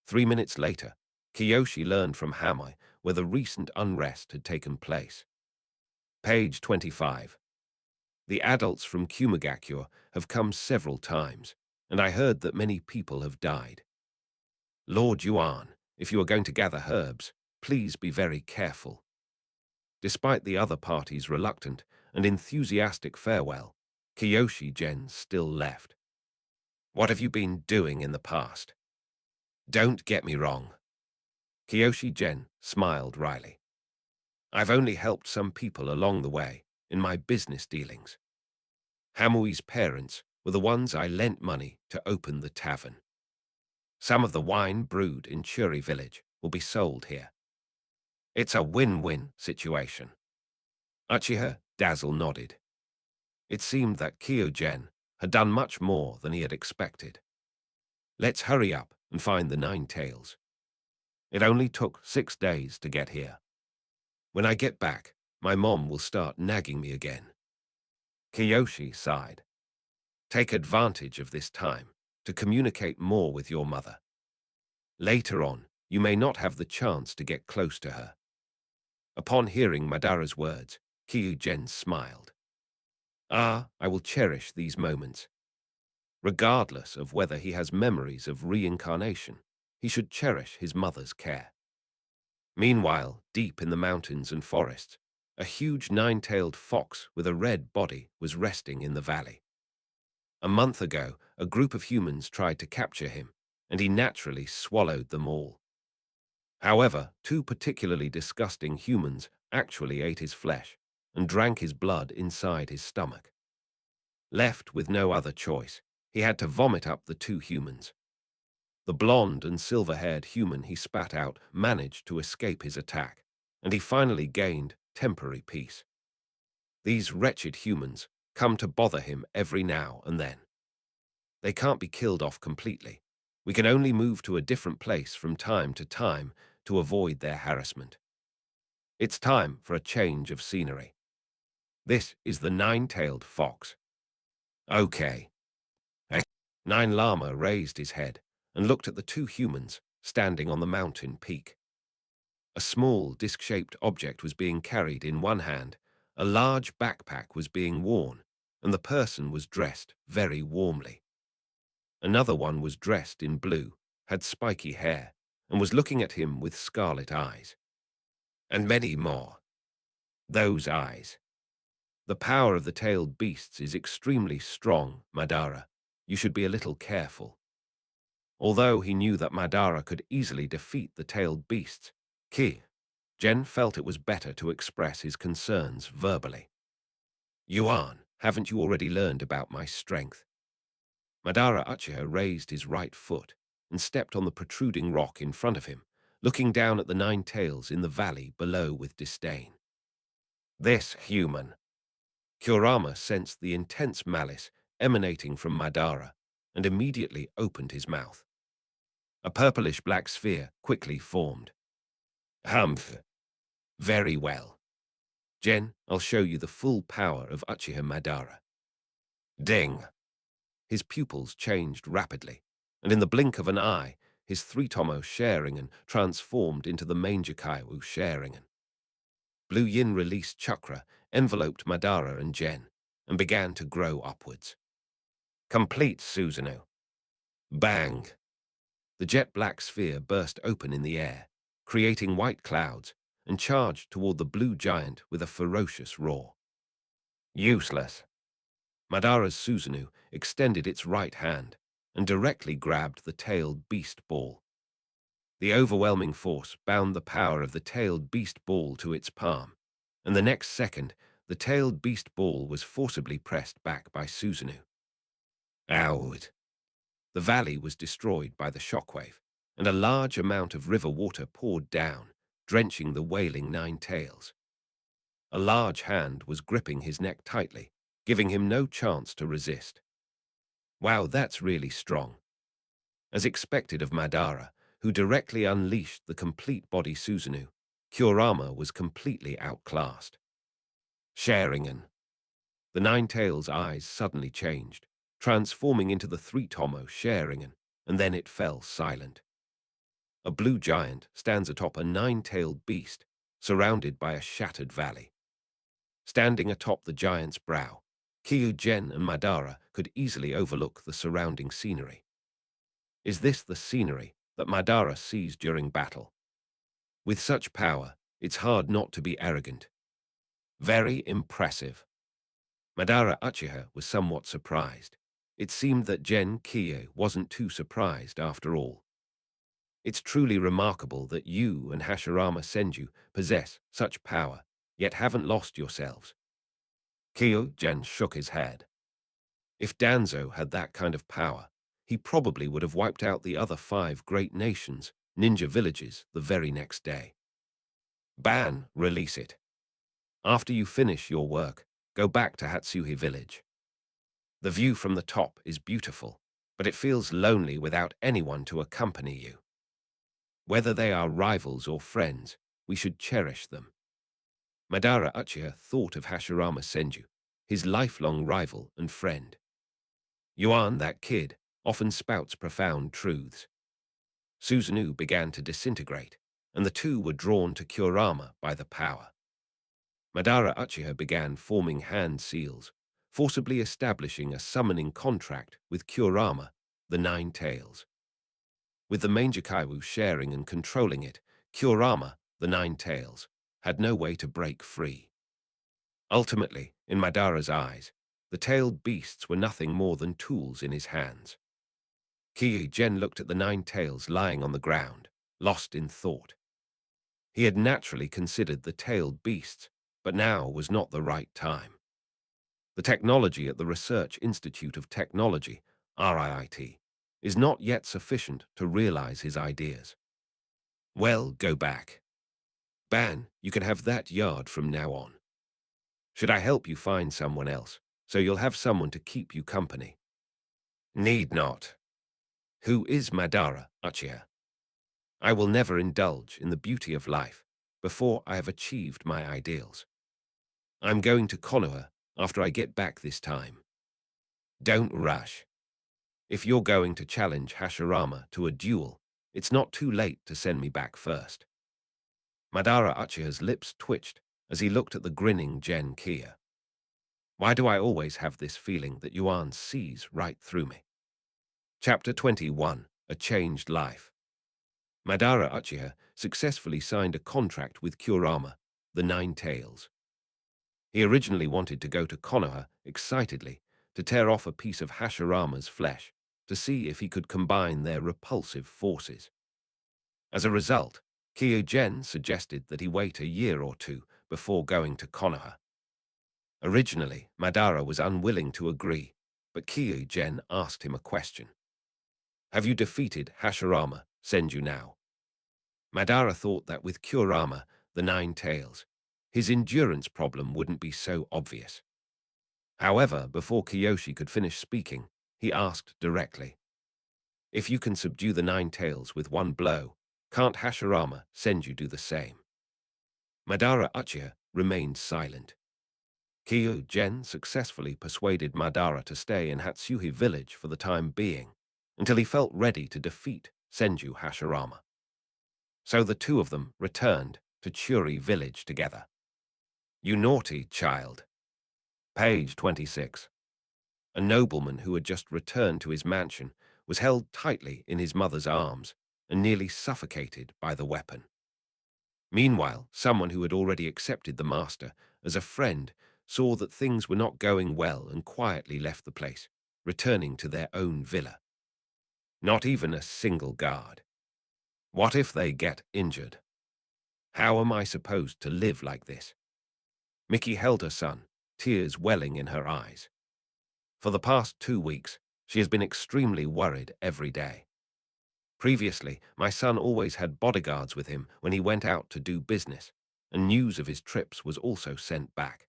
3 minutes later, Kiyoshi learned from Hamai where the recent unrest had taken place. Page 25. The adults from Kumagakure have come several times, and I heard that many people have died. Lord Yuan, if you are going to gather herbs, please be very careful. Despite the other party's reluctant and enthusiastic farewell, Kiyoshi Gen still left. What have you been doing in the past? Don't get me wrong. Kiyoshi Gen smiled wryly. I've only helped some people along the way in my business dealings. Hamui's parents were the ones I lent money to open the tavern. Some of the wine brewed in Churi village will be sold here. It's a win-win situation. Uchiha Dazzle nodded. It seemed that Kyogen had done much more than he had expected. Let's hurry up and find the 9 tails. It only took 6 days to get here. When I get back, my mom will start nagging me again. Kiyoshi sighed. Take advantage of this time to communicate more with your mother. Later on, you may not have the chance to get close to her. Upon hearing Madara's words, Kyugen smiled. Ah, I will cherish these moments. Regardless of whether he has memories of reincarnation, he should cherish his mother's care. Meanwhile, deep in the mountains and forests, a huge 9-tailed fox with a red body was resting in the valley. A month ago, a group of humans tried to capture him, and he naturally swallowed them all. However, 2 particularly disgusting humans actually ate his flesh and drank his blood inside his stomach. Left with no other choice, he had to vomit up the 2 humans. The blonde and silver-haired human he spat out managed to escape his attack, and he finally gained temporary peace. These wretched humans come to bother him every now and then. They can't be killed off completely. We can only move to a different place from time to time to avoid their harassment. It's time for a change of scenery. This is the 9-tailed fox. Okay. 9 Llama raised his head and looked at the 2 humans standing on the mountain peak. A small, disc-shaped object was being carried in one hand, a large backpack was being worn, and the person was dressed very warmly. Another one was dressed in blue, had spiky hair, and was looking at him with scarlet eyes. And many more. Those eyes. The power of the tailed beasts is extremely strong, Madara. You should be a little careful. Although he knew that Madara could easily defeat the tailed beasts, Gen felt it was better to express his concerns verbally. Yuan, haven't you already learned about my strength? Madara Uchiha raised his right foot and stepped on the protruding rock in front of him, looking down at the 9 tails in the valley below with disdain. This human. Kurama sensed the intense malice emanating from Madara and immediately opened his mouth. A purplish-black sphere quickly formed. Humph. Very well. Gen, I'll show you the full power of Uchiha Madara. Ding. His pupils changed rapidly, and in the blink of an eye, his 3-tomo Sharingan transformed into the Mangekyou Sharingan. Blue Yin released chakra, enveloped Madara and Gen, and began to grow upwards. Complete, Susanoo. Bang! The jet-black sphere burst open in the air, creating white clouds, and charged toward the blue giant with a ferocious roar. Useless. Madara's Susanoo extended its right hand and directly grabbed the tailed beast ball. The overwhelming force bound the power of the tailed beast ball to its palm, and the next second, the tailed beast ball was forcibly pressed back by Susanoo. Out. The valley was destroyed by the shockwave, and a large amount of river water poured down, drenching the wailing 9 tails. A large hand was gripping his neck tightly, giving him no chance to resist. Wow, that's really strong. As expected of Madara, who directly unleashed the complete body Susanoo, Kurama was completely outclassed. Sharingan. The Nine-Tails' eyes suddenly changed, transforming into the three-tomo Sharingan, and then it fell silent. A blue giant stands atop a nine-tailed beast, surrounded by a shattered valley. Standing atop the giant's brow, Kyugen and Madara could easily overlook the surrounding scenery. Is this the scenery that Madara sees during battle? With such power, it's hard not to be arrogant. Very impressive. Madara Uchiha was somewhat surprised. It seemed that Gen Kie wasn't too surprised after all. It's truly remarkable that you and Hashirama Senju possess such power, yet haven't lost yourselves. Kyugen shook his head. If Danzo had that kind of power, he probably would have wiped out the other 5 great nations, ninja villages, the very next day. Ban, release it. After you finish your work, go back to Hatsuhi village. The view from the top is beautiful, but it feels lonely without anyone to accompany you. Whether they are rivals or friends, we should cherish them. Madara Uchiha thought of Hashirama Senju, his lifelong rival and friend. Yuan, that kid, often spouts profound truths. Susanoo began to disintegrate, and the two were drawn to Kurama by the power. Madara Uchiha began forming hand seals, forcibly establishing a summoning contract with Kurama, the Nine-Tails. With the Mangekaiwu sharing and controlling it, Kurama, the Nine-Tails, had no way to break free. Ultimately, in Madara's eyes, the tailed beasts were nothing more than tools in his hands. Kyugen looked at the Nine-Tails lying on the ground, lost in thought. He had naturally considered the tailed beasts, but now was not the right time. The technology at the Research Institute of Technology, RIIT, is not yet sufficient to realize his ideas. Well, go back. Ban, you can have that yard from now on. Should I help you find someone else, so you'll have someone to keep you company? Need not. Who is Madara Uchiha? I will never indulge in the beauty of life before I have achieved my ideals. I'm going to Konoha after I get back this time. Don't rush. If you're going to challenge Hashirama to a duel, it's not too late to send me back first. Madara Uchiha's lips twitched as he looked at the grinning Gen Kia. Why do I always have this feeling that Yuan sees right through me? Chapter 21, A Changed Life. Madara Uchiha successfully signed a contract with Kurama, the Nine-Tails. He originally wanted to go to Konoha excitedly to tear off a piece of Hashirama's flesh to see if he could combine their repulsive forces. As a result, Kyugen suggested that he wait a year or two before going to Konoha. Originally, Madara was unwilling to agree, but Kyugen asked him a question. Have you defeated Hashirama Senju now? Madara thought that with Kurama, the Nine-Tails, his endurance problem wouldn't be so obvious. However, before Kiyoshi could finish speaking, he asked directly, if you can subdue the Nine-Tails with one blow, can't Hashirama Senju do the same? Madara Uchiha remained silent. Kyugen successfully persuaded Madara to stay in Hatsuhi village for the time being, until he felt ready to defeat Senju Hashirama. So the two of them returned to Churi village together. You naughty child. Page 26. A nobleman who had just returned to his mansion was held tightly in his mother's arms and nearly suffocated by the weapon. Meanwhile, someone who had already accepted the master as a friend saw that things were not going well and quietly left the place, returning to their own villa. Not even a single guard. What if they get injured? How am I supposed to live like this? Miki held her son, tears welling in her eyes. For the past 2 weeks, she has been extremely worried every day. Previously, my son always had bodyguards with him when he went out to do business, and news of his trips was also sent back.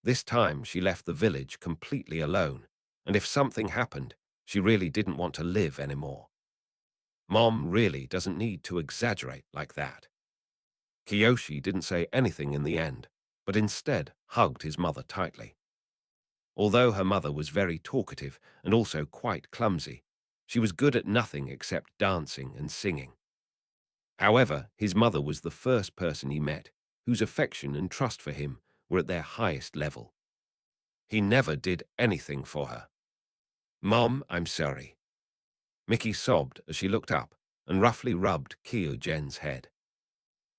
This time, she left the village completely alone, and if something happened, she really didn't want to live anymore. Mom really doesn't need to exaggerate like that. Kiyoshi didn't say anything in the end, but instead hugged his mother tightly. Although her mother was very talkative and also quite clumsy, she was good at nothing except dancing and singing. However, his mother was the first person he met whose affection and trust for him were at their highest level. He never did anything for her. "Mom, I'm sorry." Mickey sobbed as she looked up and roughly rubbed Kyo-jen's head.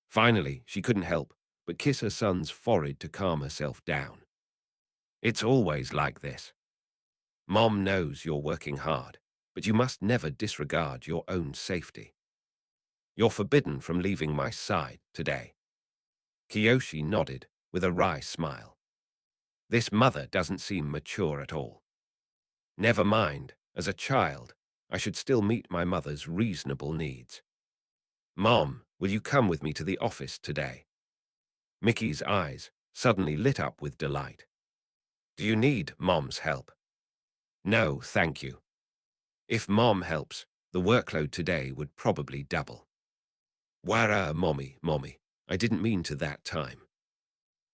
Finally, she couldn't help but kiss her son's forehead to calm herself down. "It's always like this. Mom knows you're working hard, but you must never disregard your own safety. You're forbidden from leaving my side today." Kiyoshi nodded with a wry smile. This mother doesn't seem mature at all. Never mind, as a child, I should still meet my mother's reasonable needs. "Mom, will you come with me to the office today?" Mickey's eyes suddenly lit up with delight. "Do you need Mom's help?" "No, thank you. If Mom helps, the workload today would probably double." "Wara, mommy, I didn't mean to that time."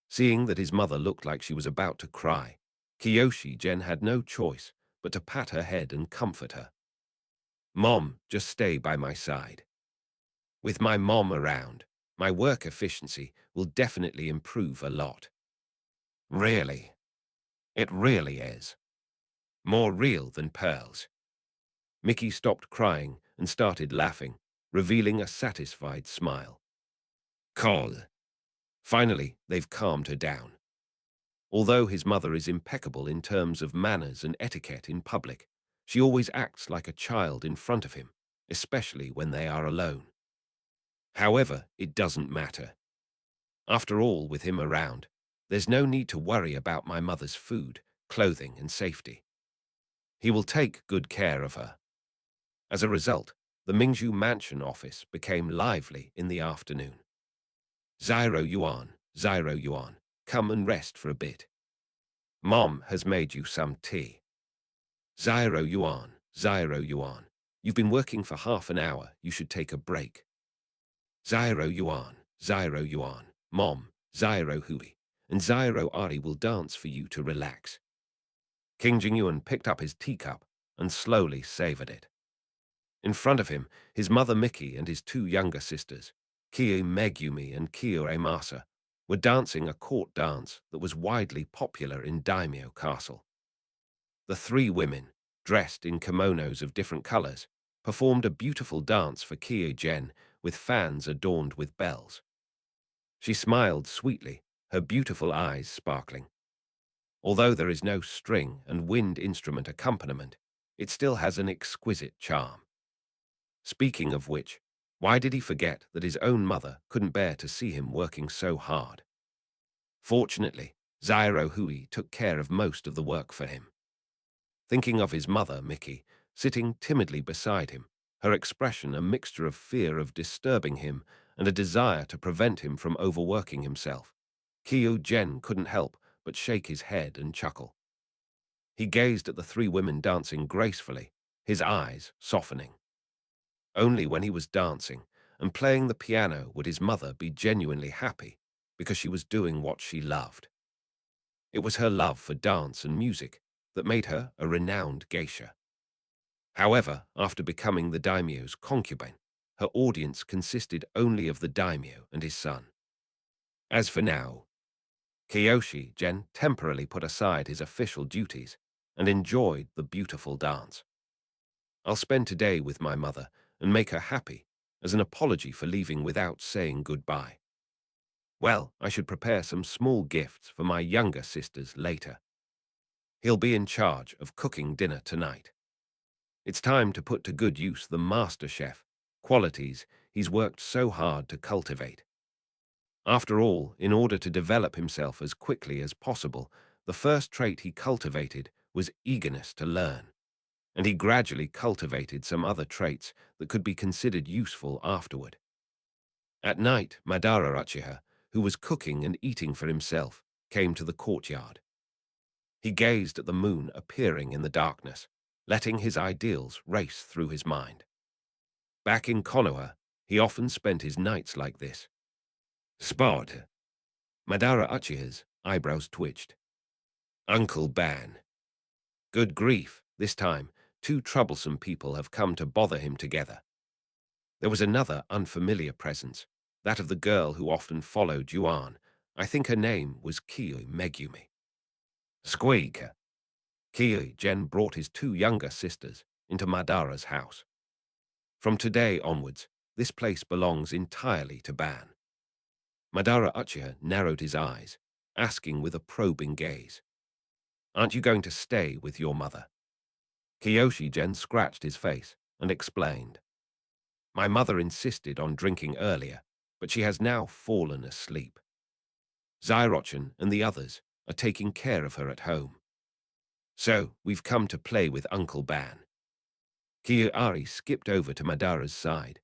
Seeing that his mother looked like she was about to cry, Kiyoshi-jen had no choice but to pat her head and comfort her. "Mom, just stay by my side. With my mom around, my work efficiency will definitely improve a lot." "Really? It really is. More real than pearls." Mickey stopped crying and started laughing, revealing a satisfied smile. "Call." Finally, they've calmed her down. Although his mother is impeccable in terms of manners and etiquette in public, she always acts like a child in front of him, especially when they are alone. However, it doesn't matter. After all, with him around, there's no need to worry about my mother's food, clothing, and safety. He will take good care of her. As a result, the Mingzhu mansion office became lively in the afternoon. Zyro Yuan, come and rest for a bit. Mom has made you some tea." Zyro Yuan, you've been working for half an hour, you should take a break." Zyro Yuan, Mom, Zyro Hui, and Zyro Ari will dance for you to relax." King Jingyuan picked up his teacup and slowly savored it. In front of him, his mother Mickey and his two younger sisters, Kiyo Megumi and Kiyo Amasa, were dancing a court dance that was widely popular in Daimyo Castle. The three women, dressed in kimonos of different colors, performed a beautiful dance for Kiyo-jen with fans adorned with bells. She smiled sweetly, her beautiful eyes sparkling. Although there is no string and wind instrument accompaniment, it still has an exquisite charm. Speaking of which, why did he forget that his own mother couldn't bear to see him working so hard? Fortunately, Zyro Hui took care of most of the work for him. Thinking of his mother, Mickey, sitting timidly beside him, her expression a mixture of fear of disturbing him and a desire to prevent him from overworking himself, Kiyo-jen couldn't help but shake his head and chuckle. He gazed at the three women dancing gracefully, his eyes softening. Only when he was dancing and playing the piano would his mother be genuinely happy, because she was doing what she loved. It was her love for dance and music that made her a renowned geisha. However, after becoming the daimyo's concubine, her audience consisted only of the daimyo and his son. As for now, Kiyoshi-jen temporarily put aside his official duties and enjoyed the beautiful dance. "I'll spend today with my mother and make her happy as an apology for leaving without saying goodbye. Well, I should prepare some small gifts for my younger sisters later. He'll be in charge of cooking dinner tonight. It's time to put to good use the master chef qualities he's worked so hard to cultivate." After all, in order to develop himself as quickly as possible, the first trait he cultivated was eagerness to learn, and he gradually cultivated some other traits that could be considered useful afterward. At night, Madara Uchiha, who was cooking and eating for himself, came to the courtyard. He gazed at the moon appearing in the darkness, letting his ideals race through his mind. Back in Konoha, he often spent his nights like this. Spot. Madara Uchiha's eyebrows twitched. Uncle Ban. Good grief, this time, two troublesome people have come to bother him together. There was another unfamiliar presence, that of the girl who often followed Yuan. I think her name was Kyo Megumi. Squeak. Kyo Gen brought his two younger sisters into Madara's house. From today onwards, this place belongs entirely to Ban. Madara Uchiha narrowed his eyes, asking with a probing gaze, "Aren't you going to stay with your mother?" Kiyoshi Gen scratched his face and explained, "My mother insisted on drinking earlier, but she has now fallen asleep. Zyrochen and the others are taking care of her at home. So we've come to play with Uncle Ban." Kiyoari skipped over to Madara's side